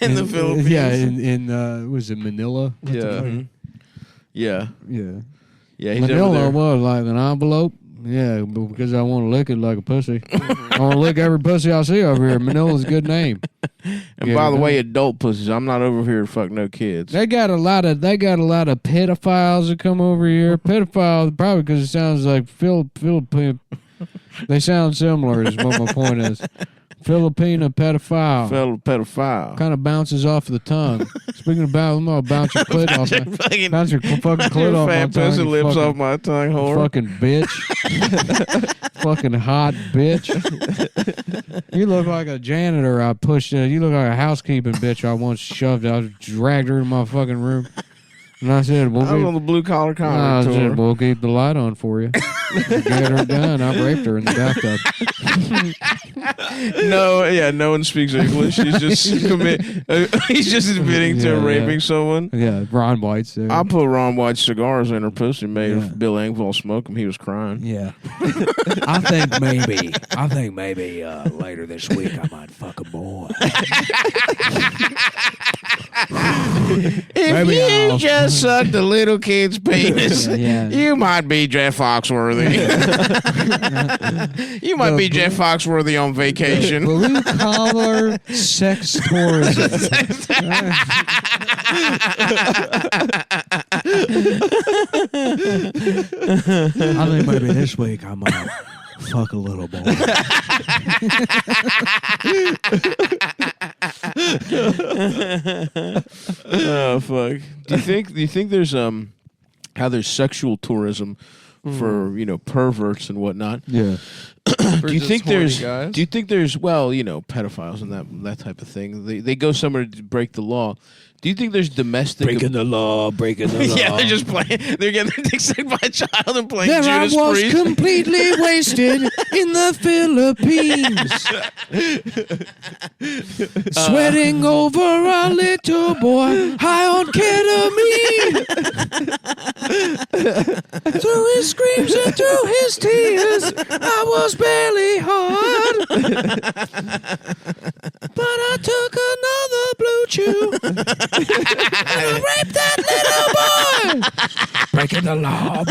In the Philippines. Yeah, in was it Manila? yeah. Mhm. Yeah. Yeah. Yeah, he's over Manila there. was like an envelope. Yeah, but because I want to lick it like a pussy. I want to lick every pussy I see over here. Manila's a good name. And by the way, adult pussies, I'm not over here to fuck no kids. They got a lot of pedophiles that come over here. Pedophiles probably because it sounds like Philippine. They sound similar. Is what my point is. Filipino pedophile. Pedophile. Kind of bounces off the tongue. Speaking about, I'm gonna bounce your clit off. Fucking Bounce your fucking clit off my fat tongue. pussy you lips fucking- off my tongue, whore. Fucking bitch. Fucking hot bitch. You look like a janitor I pushed. You look like a housekeeping bitch I once shoved. I dragged her in my fucking room. And I said, I was on the blue collar comedy tour. we'll keep the light on for you. Get her done. I raped her in the bathtub. No one speaks English. He's just he's just admitting to raping someone. Yeah, Ron White's there. I put Ron White cigars in her pussy, made Bill Engvall smoke him. He was crying. Yeah. I think maybe later this week I might fuck a boy. If you just sucked a little kid's penis, Yeah. you might be Jeff Foxworthy. You might be Jeff Foxworthy on vacation. Blue collar sex tourism. I think maybe this week I might fuck a little boy. Oh fuck! Do you think there's how there's sexual tourism for perverts and whatnot? Yeah. Do you think there's guys? pedophiles and that type of thing? They go somewhere to break the law. Do you think there's domestic Breaking the law. Yeah, they're just playing. They're getting their dick sucked by a child and playing There Judas I was Priest. completely wasted in the Philippines. Sweating over a little boy high on ketamine. Through his screams and through his tears, I was barely hard. But I took another blue chew and I raped that little boy. Breaking the law.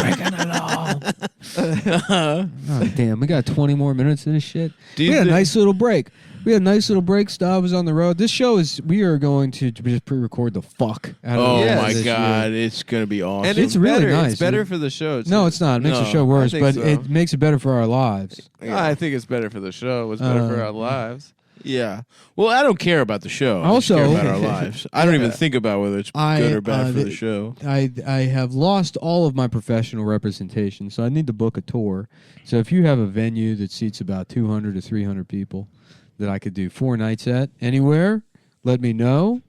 Oh, damn, we got 20 more minutes of this shit. Do We you had a think- nice little break. Stav was on the road. This show we are going to just pre-record the fuck out of Oh Yeah, my this god, year. it's gonna be awesome. And It's really better. nice. It's better for the show. Too. No, it's not. It makes the No, show worse, I think but so. it makes it better for our lives. I think it's better for the show. It's better for our lives. Yeah. Well, I don't care about the show. I just Also- care about our lives. I don't even think about whether it's good or bad for the show. I have lost all of my professional representation, so I need to book a tour. So if you have a venue that seats about 200 to 300 people that I could do 4 nights at anywhere, let me know.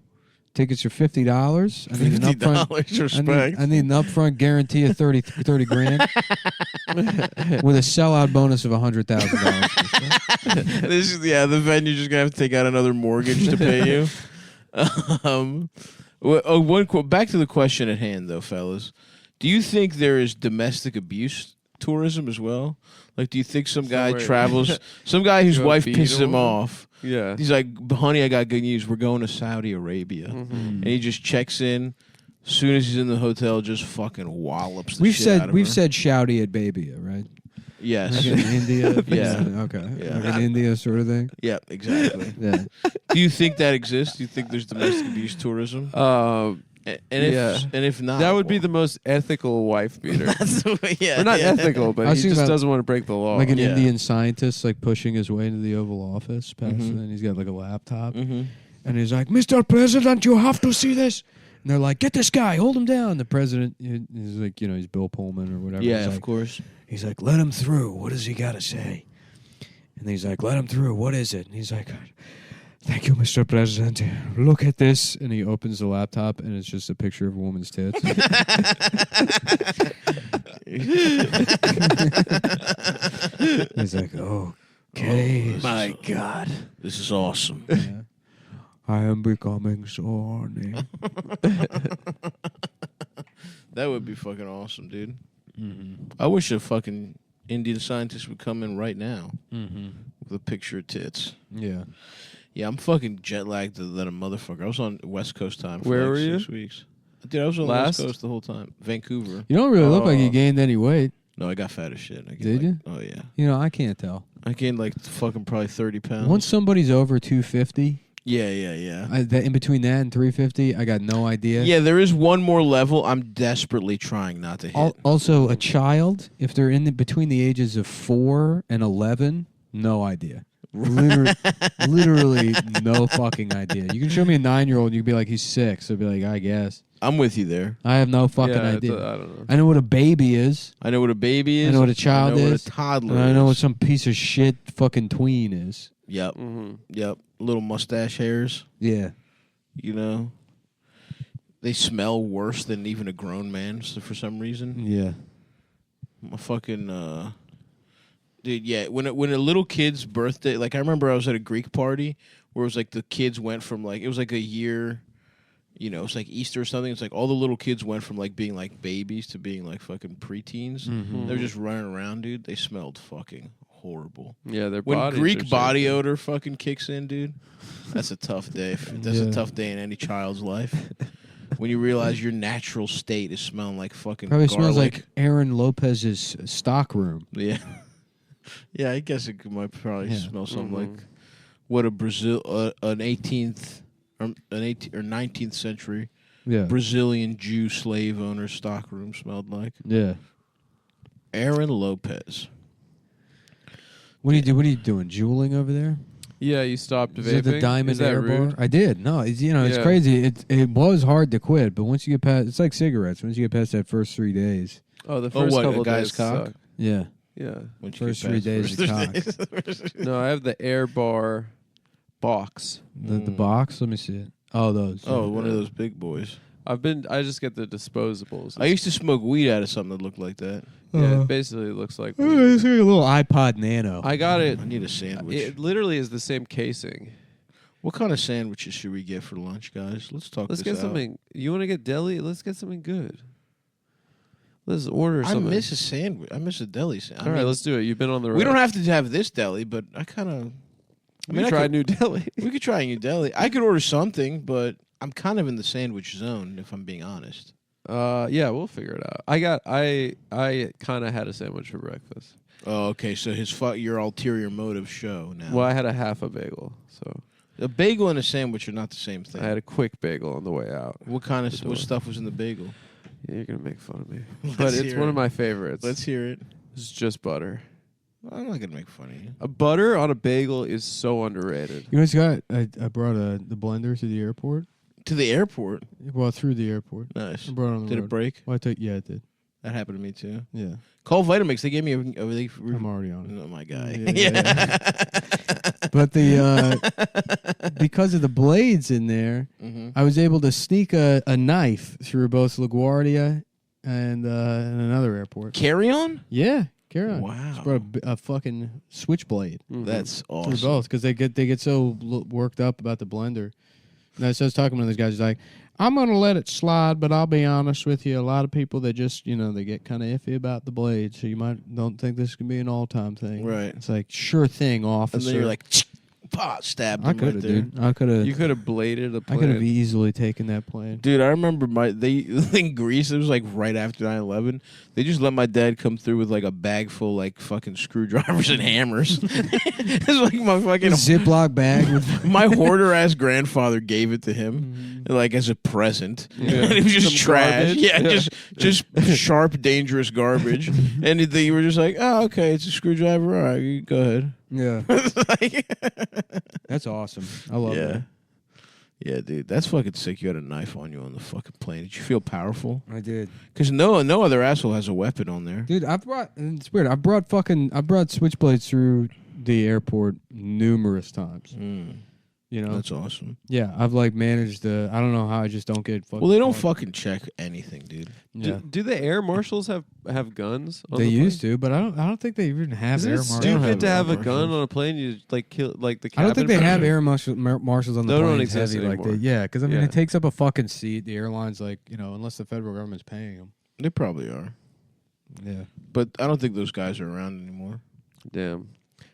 Tickets are $50. I need an upfront. $50, respect. I need an upfront guarantee of 30 grand with a sellout bonus of $100,000. The venue just gonna have to take out another mortgage to pay you. Back to the question at hand, though, fellas. Do you think there is domestic abuse tourism as well? Like, do you think some guy Somewhere- travels, some guy whose Go wife beat pisses a him woman? off? Yeah. He's like, honey, I got good news. We're going to Saudi Arabia. And he just checks in. As soon as he's in the hotel, just fucking wallops the shit out of her. said shouty at Babia, right? Yes. Like in India. Yeah. Okay. Yeah. Like in India sort of thing. Yeah, exactly. Yeah. Do you think that exists? Do you think there's domestic abuse tourism? And if not, that would be the most ethical wife beater. yeah, Or not yeah. ethical, but I was he thinking just about- doesn't want to break the law. Like an Yeah. Indian scientist, like pushing his way into the Oval Office, Mhm. and he's got like a laptop, Mm-hmm. and he's like, "Mr. President, you have to see this." And they're like, "Get this guy, hold him down." The president is like, he's Bill Pullman or whatever. Yeah, he's of like, course. He's like, "Let him through. What does he got to say?" And he's like, "Let him through. What is it?" And he's like, "Thank you, Mr. President. Look at this." And he opens the laptop, and it's just a picture of a woman's tits. He's like, "Okay." My God, this is awesome. Yeah. I am becoming so horny. That would be fucking awesome, dude. Mm-hmm. I wish a fucking Indian scientist would come in right now Mm-hmm. with a picture of tits. Yeah. Yeah, I'm fucking jet lagged than a motherfucker. I was on West Coast time for Where like were you? 6 weeks. Dude, I was on Last? West Coast the whole time. Vancouver. You don't really look like you Oh. gained any weight. No, I got fat as shit. I gained Did you? Oh, yeah. I can't tell. I gained like fucking probably 30 pounds. Once somebody's over 250, Yeah. in between that and 350, I got no idea. Yeah, there is one more level I'm desperately trying not to hit. Also, a child, if they're between the ages of 4 and 11, no idea. Literally no fucking idea. You can show me a 9-year-old, you can be like, he's 6. I'd be like, I guess. I'm with you there. I have no fucking Yeah, idea. I don't know. I know what a baby is. I know what a baby is. I know what a child I know is. what a toddler And I know what is. some piece of shit fucking tween is. Yep. Mm-hmm. Yep. Little mustache hairs, Yeah. you know. They smell worse than even a grown man for some reason. Yeah. My fucking dude, yeah. When a little kid's birthday, like I remember I was at a Greek party where it was like the kids went from like it was like a year, you know, it's like Easter or something. It's like all the little kids went from like being like babies to being like fucking preteens. Mm-hmm. They were just running around, dude. They smelled fucking horrible. Yeah, their When bodies Greek are body changing. odor fucking kicks in, dude, that's a tough day. That's a tough day in any child's life. When you realize your natural state is smelling like fucking Probably garlic. smells like Aaron Lopez's stock room. Yeah. Yeah, I guess it might probably smell something Mm-hmm. like what a Brazil an 18th or an 18th or 19th century Yeah. Brazilian Jew slave owner stockroom smelled like. Yeah. Aaron Lopez. What are you doing? Jeweling over there? Yeah, you stopped Is vaping. it the Diamond Is that Air rude? Bar? I did. No, it's Yeah. crazy. It was hard to quit, but once you get past, it's like cigarettes. Once you get past that first 3 days, Oh, the first what, couple a guy's days cock? suck. yeah, Yeah. Once you First get 3 past days the of first days. No, I have the Air Bar box. the box. Let me see it. Oh, those. Oh, one of those big boys. I just get the disposables. I used to smoke weed out of something that looked like that. Yeah, it basically looks like. It's like a little iPod Nano. I got it. I need a sandwich. It literally is the same casing. What kind of sandwiches should we get for lunch, guys? Let's talk Let's this get out. something. You want to get deli? Let's get something good. Let's order I something. miss a sandwich. I miss a deli sandwich. All right, let's do it. You've been on the road. We don't have to have this deli, but I kind of. We try a new deli. We could try a new deli. I could order something, but I'm kind of in the sandwich zone, if I'm being honest. Yeah, we'll figure it out. I kind of had a sandwich for breakfast. Oh, okay. So your ulterior motive show now. Well, I had a half a bagel, so A bagel and a sandwich are not the same thing. I had a quick bagel on the way out. What kind of the door. what stuff was in the bagel? Yeah, you're gonna make fun of me, Let's but it's hear one it. of my favorites. Let's hear it. It's just butter. I'm not gonna make fun of you. A butter on a bagel is so underrated. You guys got? I brought the blender to the airport. To the airport. Well, through the airport. Nice. I brought it on the Did road. it break? Well, yeah, it did. That happened to me too. Yeah, Call Vitamix. They gave me I'm already on it. Oh my guy. Yeah. But the because of the blades in there, Mhm. I was able to sneak a knife through both LaGuardia and another airport. Carry on? Yeah, carry on. Wow. Just brought a fucking switchblade That's through awesome. both because they get so worked up about the blender. And so I was talking to those guys. He's like, I'm going to let it slide, but I'll be honest with you. A lot of people, they just, they get kind of iffy about the blade. So you don't think this can be an all-time thing. Right. It's like, sure thing, officer. And then you're like, stabbed I him could right have, there. dude. I could have. You could have bladed a I plane. could have easily taken that plane. Dude, I remember in Greece, it was like right after 9/11. They just let my dad come through with like a bag full like fucking screwdrivers and hammers. It's like my fucking Ziploc bag with my hoarder ass grandfather gave it to him like as a present. Yeah. And it was just Some trash. garbage? Yeah, Yeah. just sharp, dangerous garbage. And they were just like, oh, okay, it's a screwdriver. All right, you go ahead. yeah. Like- That's awesome. I love yeah. that. Yeah, dude, that's fucking sick. You had a knife on you on the fucking plane. Did you feel powerful? I did. Because no other asshole has a weapon on there. Dude, it's weird. I brought switchblades through the airport numerous times. That's awesome. Yeah, I've like managed I don't know how I just don't get fucking. Well, they don't caught. fucking check anything, dude. Yeah. Do the air marshals have guns? On They the used plane? to, but I don't think they even have Isn't air it marshals. They don't stupid to have a air gun marshals. on a plane? You like kill like the I don't think cabin they have crew? air marshals on the They don't planes exist heavy like anymore. that. Yeah, because I mean Yeah. it takes up a fucking seat. The airline's like unless the federal government's paying them. They probably are, Yeah. but I don't think those guys are around anymore. Damn.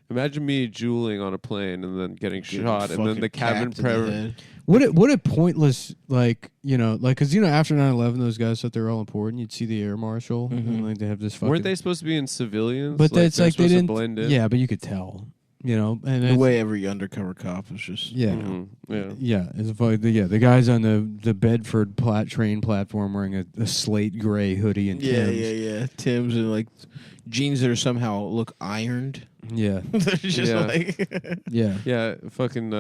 Imagine me jeweling on a plane and then getting shot, and then Fucking the cabin capped in the crew. head. What a pointless because after 9/11 those guys thought they were all important. You'd see the air marshal and like they have this fucking. Weren't they supposed to be in civilians? But it's they're like they supposed to didn't blend in. Yeah, but you could tell. And The it's, way every undercover cop is just. yeah. Mhm. Yeah. Yeah, it's the guys on the Bedford train platform wearing a slate gray hoodie and Yeah, Timbs. yeah. Tim's and like jeans that are somehow look ironed. Yeah, They're just Yeah. like. yeah. Yeah, fucking.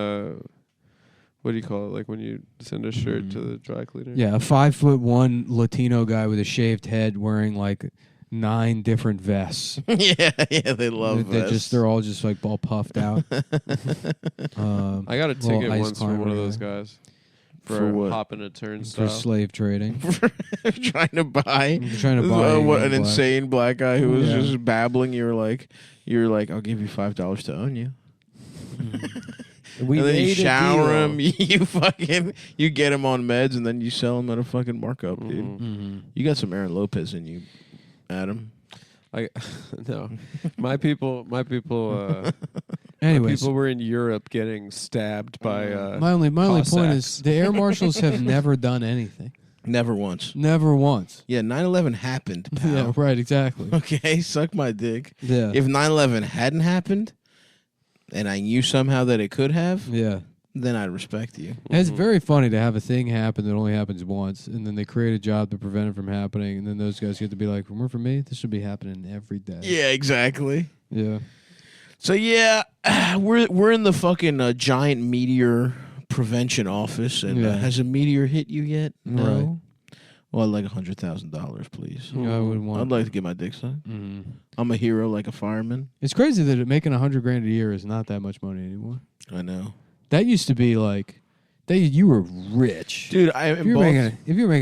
What do you call it? Like when you send a shirt to the dry cleaner. Yeah, a 5'1" Latino guy with a shaved head wearing like 9 different vests. yeah, they love They're all just like all puffed out. I got a Little ticket ice once from one of climber those guy. guys. For what? hopping a For turnstile. slave trading. Trying to buy. Trying to buy what a an black- insane black guy who was Yeah. just babbling. You're like, I'll give you $5 to own you. We and then you made a shower deal. him. You get him on meds, and then you sell him at a fucking markup, dude. Mhm. You got some Aaron Lopez in you, Adam. No, my people. Anyways, People were in Europe getting stabbed by. my only point Cossacks. is the air marshals have never done anything. Never once. Never once. Yeah, 9/11 happened, pal. Yeah, right, exactly. Okay, suck my dick. Yeah. If 9/11 hadn't happened, and I knew somehow that it could have, Yeah. then I'd respect you. And it's very funny to have a thing happen that only happens once, and then they create a job to prevent it from happening, and then those guys get to be like, "Remember, for me, this should be happening every day." Yeah, exactly. Yeah. So yeah, we're in the fucking giant meteor prevention office, and Yeah. has a meteor hit you yet? No. Right. Well, I'd like $100,000, please. Yeah, I would want. I'd like to get my dick sucked. Mhm. I'm a hero, like a fireman. It's crazy that making $100,000 a year is not that much money anymore. I know, That used to be like, you were rich, dude. If you're making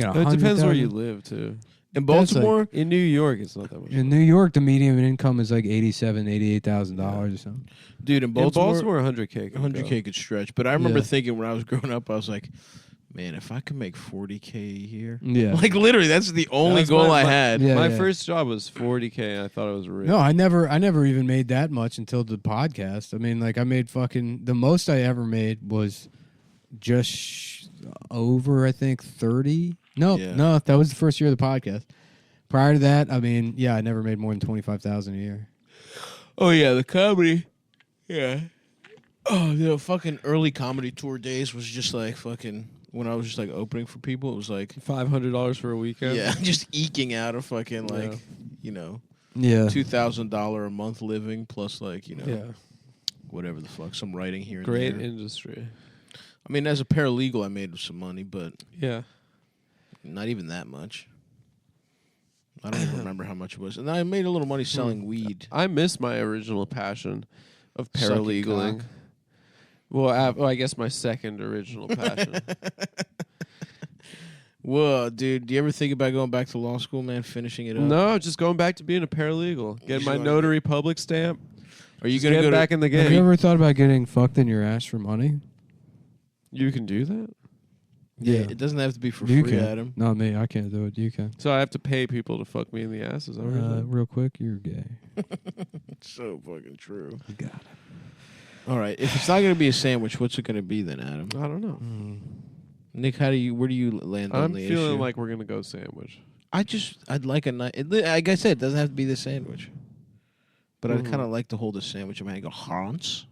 It $100,000, depends where you live too. in That's Baltimore. In New York, it's not that much. In New York, the median income is like $88,000 or something. Dude, in In Baltimore, Baltimore, 100K. can 100K could stretch. But I remember Yeah. thinking when I was growing up, I was like, man, if I could make 40K a year, Yeah. like literally, that's the only That's goal I my- had. Yeah, My yeah. first job was 40K. And I thought I was rich. No, I never even made that much until the podcast. I mean, like I made the most I ever made was just over, I think, 30. No, Yeah. no, that was the first year of the podcast. Prior to that, I mean, yeah, I never made more than 25,000 a year. Oh yeah, the comedy. Yeah. Oh, the fucking early comedy tour days was just like fucking when I was just like opening for people. It was like $500 for a weekend. yeah, just eking out a fucking like Yeah. Yeah, $2,000 a month living plus like Yeah. whatever the fuck, some writing here. Great And there. industry. I mean, as a paralegal, I made some money, but Yeah. not even that much. I don't even remember how much it was, and I made a little money selling weed. I miss my original passion of Sucking paralegaling. cock. Well, I guess my second original passion. Whoa, dude! Do you ever think about going back to law school, man? Finishing it up? No, just going back to being a paralegal. Getting just my wanna notary public stamp. Are you Just gonna get go back in the have you game? ever thought about getting fucked in your ass for money? You can do that? Yeah, it doesn't have to be for You free, can. Adam. Not me. I can't do it. You can. So I have to pay people to fuck me in the ass? Is that what you're saying? Real quick, you're gay. It's so fucking true. You got it. All right, if it's not gonna be a sandwich, what's it gonna be then, Adam? I don't know. Nick, where do you land on I'm the feeling issue? like we're going to go sandwich. I'd like a nice. Like I said, it doesn't have to be the sandwich, but I'd Mhm. kind of like to hold a sandwich in my hand and go Hans.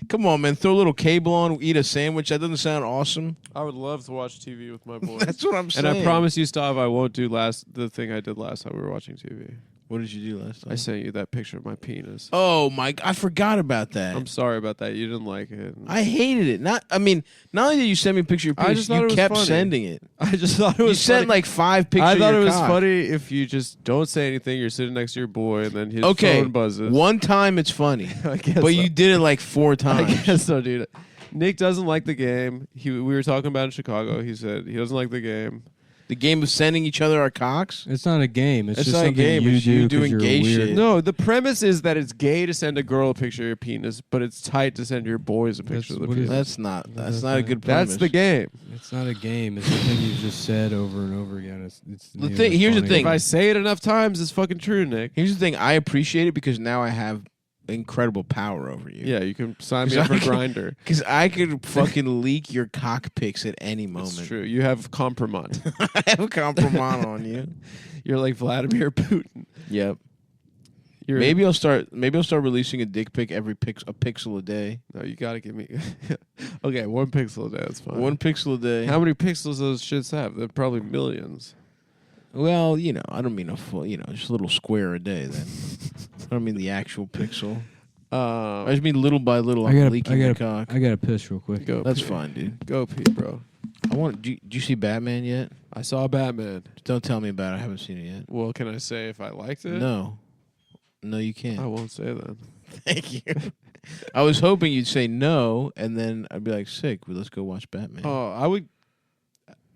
Come on, man, throw a little cable on, eat a sandwich. That doesn't sound awesome. I would love to watch TV with my boys. That's what I'm saying. And I promise you, Stav, I won't do the thing I did last time we were watching TV. What did you do last time? I sent you that picture of my penis. Oh my! I forgot about that. I'm sorry about that. You didn't like it. I hated it. Not only did you send me a picture of your I penis, just thought you it was kept funny. sending it. I just thought it You was sent funny. like 5 pictures. I thought of it your was cock. funny if you just don't say anything. You're sitting next to your boy, and then his Okay, phone buzzes. one time it's funny, I guess but so. you did it like 4 times. I guess so, dude. Nick doesn't like the game. We were talking about in Chicago. He said he doesn't like the game. The game of sending each other our cocks. It's not a game. It's It's just not a something game. you It's you do 'cause doing you're gay weird. shit. No, the premise is that it's gay to send a girl a picture of your penis, but it's tight to send your boys a picture of the what is penis. That's not. That's That's not a not- good premise. That's the game. It's not a game. It's something you've just said over and over again. It's The thing- here's the funny. thing. If I say it enough times, it's fucking true, Nick. Here's the thing. I appreciate it because now I have incredible power over you. Yeah, you can sign me Because up I for can- Grinder. Because I could fucking leak your cock pics at any moment. It's true. You have compromise. I have a compromise on you. You're like Vladimir Putin. Yep. You're Maybe I'll start releasing a dick pic every pixel a day. No, you gotta give me. Okay, 1 pixel a day. That's fine. 1 pixel a day. How many pixels those shits have? They're probably millions. Well, I don't mean a full, just a little square a day. Then I don't mean the actual pixel. I just mean little by little. I'm leaking the cock. I gotta piss real quick. Go. That's pee. fine, dude. Go pee, bro. I want. Do you see Batman yet? I saw Batman. Don't tell me about it. I haven't seen it yet. Well, can I say if I liked it? No, you can't. I won't say then. Thank you. I was hoping you'd say no, and then I'd be like, sick. Well, let's go watch Batman. Oh, I would.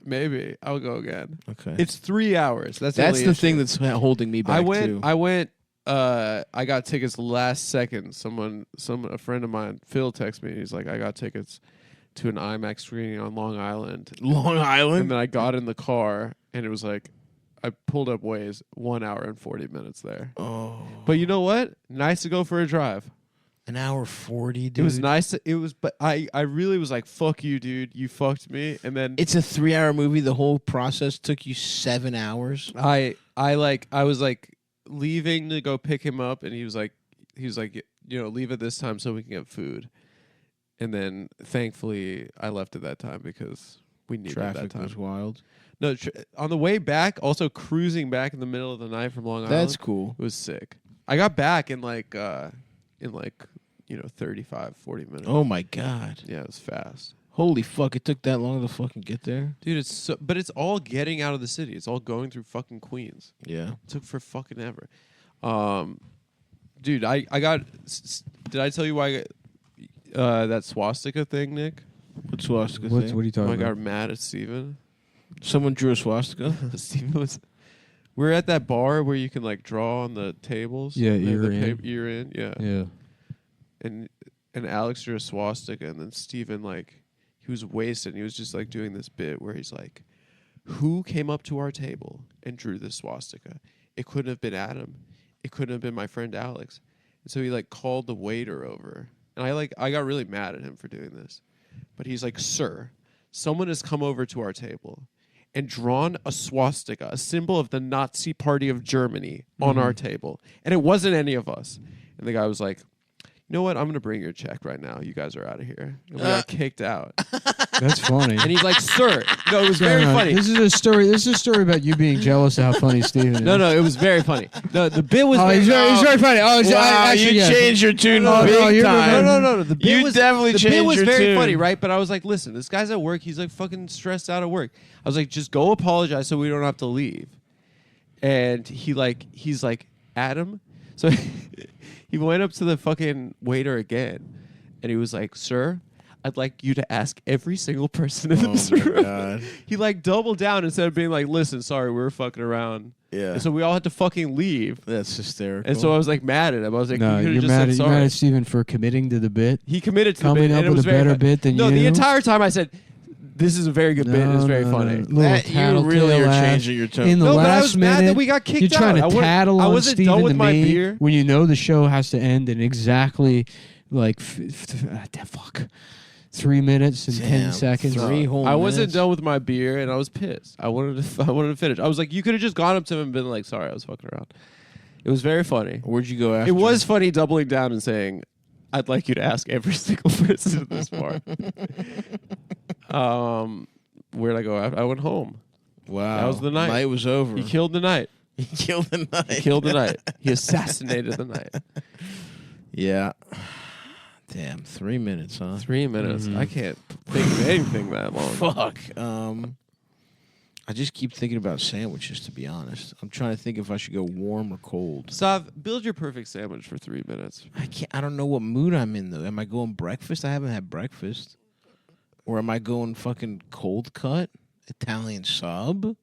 Maybe I would go again. Okay. It's 3 hours. That's the issue. thing that's holding me back, I went. too. I went. I got tickets last second. A friend of mine, Phil, texted me. He's like, I got tickets to an IMAX screening on Long Island. Long And Island? then I got in the car, and it was like, I pulled up Waze, 1 hour and 40 minutes there. Oh. But you know what? Nice to go for a drive. An hour 40, dude. It was nice. But I really was like, fuck you, dude. You fucked me. And then It's a 3-hour movie. The whole process took you 7 hours. I was like leaving to go pick him up, and he was like, leave at this time so we can get food. And then thankfully I left at that time because we needed Traffic that time. was wild. No, on the way back, also cruising back in the middle of the night from Long Island. That's cool. It was sick. I got back in 35, 40 minutes. Oh, my God. Yeah, it was fast. Holy fuck, it took that long to fucking get there? Dude, but it's all getting out of the city. It's all going through fucking Queens. Yeah. It took for fucking ever. Dude, I got. Did I tell you why I got that swastika thing, Nick? What swastika What thing? are you talking I about? got mad at Steven. Someone drew a swastika? Steven was. We're at that bar where you can like draw on the tables. Yeah, the ear in. Ear in, yeah. Yeah. And Alex drew a swastika, and then Steven, like, he was wasted. And he was just like doing this bit where he's like, "Who came up to our table and drew this swastika? It couldn't have been Adam. It couldn't have been my friend Alex." And so he like called the waiter over, and I got really mad at him for doing this. But he's like, "Sir, someone has come over to our table and drawn a swastika, a symbol of the Nazi Party of Germany, on our table, and it wasn't any of us." And the guy was like, "You know what? I'm gonna bring your check right now. You guys are out of here." And we got kicked out. That's funny. And he's like, "Sir," no, it was very No, funny. This is a story. This is a story about you being jealous of how funny Steven is. No, it was very funny. The bit was. Oh, he's very funny. Oh, Wow, actually, you yeah. changed your tune No, big you're time. No. The bit You was definitely the changed bit was your very tune. funny, right? But I was like, listen, this guy's at work. He's like fucking stressed out at work. I was like, just go apologize so we don't have to leave. And he's like, "Adam." So he went up to the fucking waiter again, and he was like, "Sir, I'd like you to ask every single person in this room." God. He like doubled down instead of being like, "Listen, sorry, we were fucking around." Yeah. And so we all had to fucking leave. That's hysterical. And so I was like mad at him. I was like, No, "You could you're have just mad, said you're sorry." mad at Steven for committing to the bit. He committed to Coming the bit, up and it with was a very better fun. bit than no, you. the entire time I said, "This is a very good bit. It's very funny." Little that, you really tattletale are ass. changing your tone. In the No, but I last was minute, mad that we got kicked you're trying out. to tattle I on wasn't Steven done with to my me beer. when you know the show has to end in exactly like 3 minutes and 10 Damn, seconds. 3 whole I wasn't minutes? done with my beer, and I was pissed. I wanted to finish. I was like, you could have just gone up to him and been like, "Sorry, I was fucking around." It was very funny. Where'd you go after? It was funny doubling down and saying, "I'd like you to ask every single person at this bar." Where'd I go after? I went home. Wow. That was the night. Night was over. He killed the night. He killed the night. He killed the night. He assassinated the night. Yeah. Damn, 3 minutes, huh? 3 minutes. Mhm. I can't think of anything that long. Fuck. I just keep thinking about sandwiches, to be honest. I'm trying to think if I should go warm or cold. Sav, build your perfect sandwich for 3 minutes. I can't. I don't know what mood I'm in though. Am I going breakfast? I haven't had breakfast. Or am I going fucking cold cut Italian sub?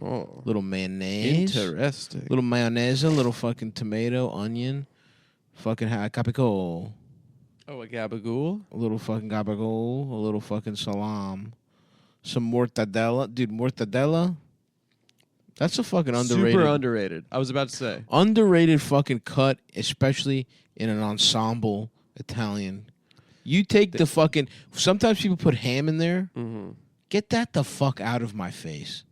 Oh, Little mayonnaise, interesting. little mayonnaise, a little fucking tomato, onion, fucking capicola, Oh, a gabagool? a little fucking gabagool, a little fucking salam, some mortadella, dude. Mortadella. That's a fucking underrated. Super underrated. I was about to say. Underrated fucking cut, especially in an ensemble Italian. You take the fucking. Sometimes people put ham in there. Mm-hmm. Get that the fuck out of my face.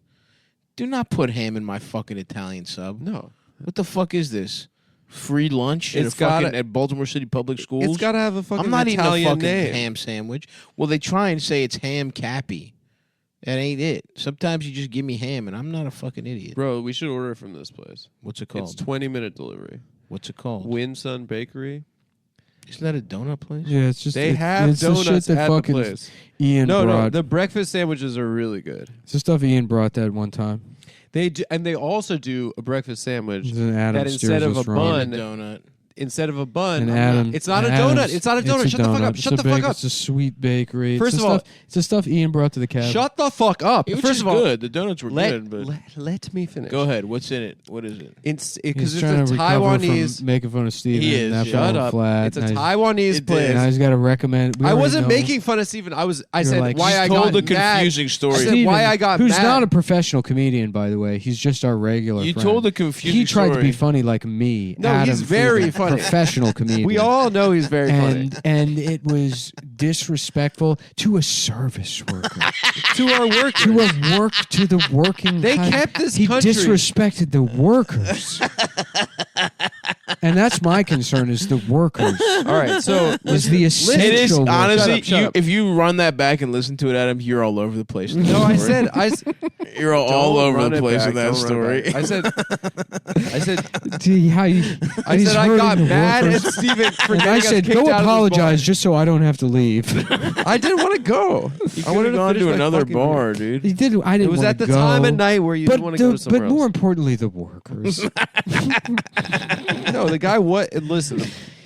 Do not put ham in my fucking Italian sub. No. What the fuck is this? Free lunch It's gotta- at Baltimore City Public Schools? It's got to have a fucking I'm not Italian eating a fucking name. ham sandwich. Well, they try and say it's ham cappy. That ain't it. Sometimes you just give me ham, and I'm not a fucking idiot. Bro, we should order from this place. What's it called? It's 20-minute delivery. What's it called? Winsun Bakery. Isn't that a donut place? Yeah, it's just They it- have it's the shit donuts that at the fucking place. Ian No, brought. the breakfast sandwiches are really good. It's the stuff Ian brought that one time. They do, and they also do a breakfast sandwich Then Adam that steers instead of us a wrong. bun, Donut. instead of a bun, And Adam, it's not a donut. It's not a donut. Shut the fuck up. Shut the fuck up. It's a sweet bakery. First of all, it's the stuff Ian brought to the cabin. Shut the fuck up. Which First is of all, good. The donuts were good, but let me finish. go ahead. What's in it? What is it? Because He's it's trying a to recover Taiwanese. from making fun of Steven. He is, That yeah. fell Shut up. flat. It's a Now he's- Taiwanese place. Now he's got to recommend. I wasn't making fun of Steven. I said like, why he's I told got a confusing mad. story. I said Steven, why I got who's mad. not a professional comedian, by the way. He's just our regular You friend. told a confusing He tried story. to be funny like me. No, Adam he's very Friedman, funny. Professional comedian. We all know he's very funny. And it was disrespectful to a service worker. To our workers. To the working. They class. kept this He country. disrespected the workers. And that's my concern: is the workers. All right, so Is the essential. It is workers. honestly. Shut up. If you run that back and listen to it, Adam, you're all over the place. in that no, I story. said you're all Don't over run the it place back, with that don't run it story. back. I said See how you. I he's said I hurting got the mad workers. at Steven for And getting I us said, kicked go out of this apologize bar. just so I don't have to leave. I didn't want to go. You I wanted could have gone finish to my another fucking bar, beer. dude. He did. I It didn't was wanna at the go. time of night where you didn't want to go to somewhere But more else. importantly, the workers. No, the guy. What? Listen,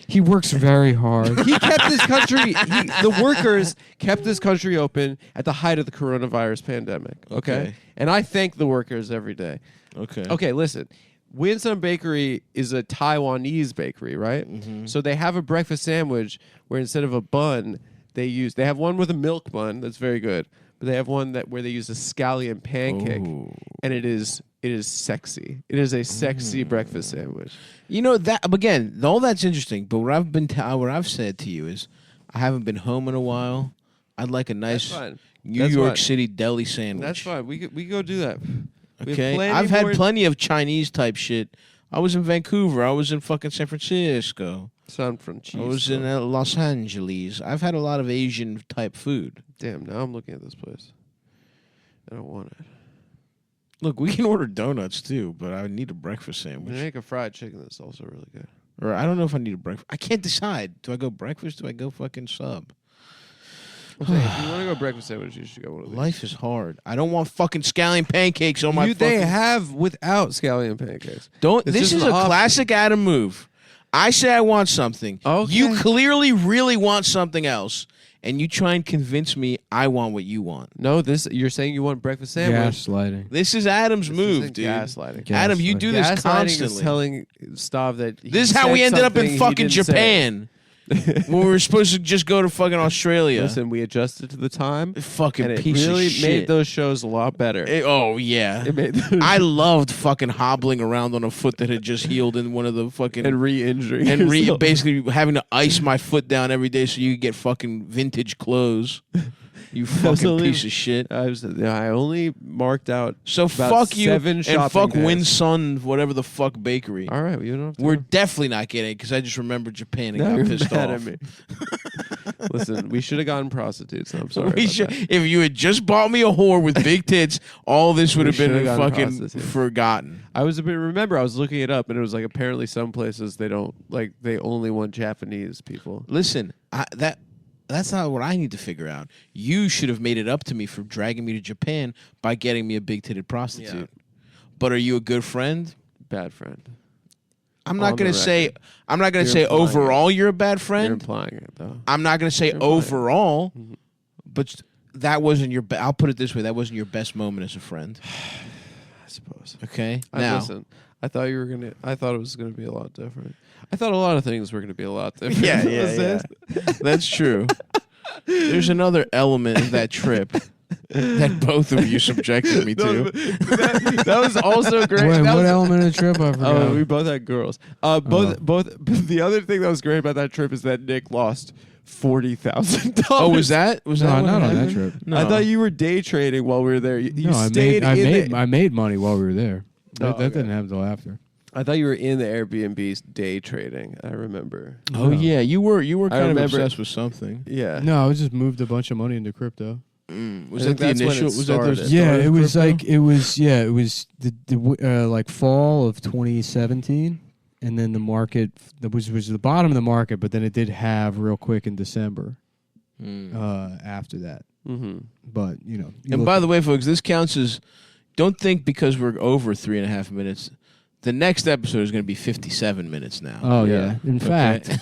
He works very hard. he kept this country. The workers kept this country open at the height of the coronavirus pandemic. Okay, and I thank the workers every day. Okay. Okay, listen. Winston Bakery is a Taiwanese bakery, right? So they have a breakfast sandwich where instead of a bun, they have one with a milk bun that's very good, but they have one where they use a scallion pancake, and it is sexy. It is a sexy breakfast sandwich. You know that again. All that's interesting, but what I've said to you is, I haven't been home in a while. I'd like a nice That's fine. New That's York fine. City deli sandwich. That's fine. We could go do that. We have Okay, plenty I've had more- plenty of Chinese type shit. I was in Vancouver. I was in fucking San Francisco. San Francisco. I was in Los Angeles. I've had a lot of Asian type food. Damn, now I'm looking at this place. I don't want it. Look, we can order donuts too, but I need a breakfast They sandwich. make a fried chicken that's also really good. Or I don't know if I need a breakfast. I can't decide. Do I go breakfast? Do I go fucking sub? Okay, if you want to go breakfast sandwich, you should go one of these. Life is hard. I don't want fucking scallion pancakes on my They fucking... have without scallion pancakes. Don't. It's This just is an a option. classic Adam move. I say I want something. Okay. You clearly really want something else, and you try and convince me I want what you want. No, you're saying you want breakfast sandwich. Gaslighting. This is Adam's This move, isn't dude. gaslighting. Adam, you do this Gaslighting is constantly. telling Stav that he This is how said we ended up something in he fucking didn't say. Japan when we were supposed to just go to fucking Australia. Listen, we adjusted to the time, Fucking and it piece really of shit. made those shows a lot better. Oh yeah. It made those I loved fucking hobbling around on a foot that had just healed in one of the fucking and re-injuring and yourself. basically having to ice my foot down every day so you could get fucking vintage clothes. You fucking only- piece of shit. I only marked out. So about fuck you 7 and shopping fuck days. Winsun, whatever the fuck bakery. All right, well, you don't have to. We're definitely not getting it because I just remembered Japan and now got you're pissed mad off. at me. Listen, we should have gotten prostitutes. I'm sorry. We about should- that. if you had just bought me a whore with big tits, all this would We have been should've gotten fucking prostitutes. forgotten. I was remember I was looking it up and it was like apparently some places they only want Japanese people. Listen, that's not what I need to figure out. You should have made it up to me for dragging me to Japan by getting me a big-titted prostitute. But are you a good friend? Bad friend. I'm On not the going to say. record. I'm not going to You're say implying overall you're a bad You're friend. implying it though. I'm not going to say You're implying it. overall, Mhm. but that wasn't your. I'll put it this way: that wasn't your best moment as a friend. I suppose. Okay. Now, Listen, I thought it was gonna be a lot different. I thought a lot of things were gonna be a lot different. yeah. That's true. There's another element of that trip that both of you subjected me No, to. but that was also great. Wait, That what was- element of the trip? I forgot. Oh, we both had girls. Both. The other thing that was great about that trip is that Nick lost $40,000. Oh, was that no, what not on that happened? trip. No. I thought you were day trading while we were there. You No, stayed I made money while we were there. Oh, That okay. didn't happen until after. I thought you were in the Airbnbs day trading. I remember. Oh No. yeah, you were kind of remember- obsessed with something. Yeah. No, I just moved a bunch of money into crypto. Was I that think the that's when initial? it Was that the started. Yeah, start of it was crypto? like the like fall of 2017, and then the market was the bottom of the market, but then it did have real quick in December. After that, Mm-hmm. but you And by the way, folks, this counts as. Don't think because we're over 3.5 minutes The next episode is going to be 57 minutes now. Oh yeah. In Okay? fact,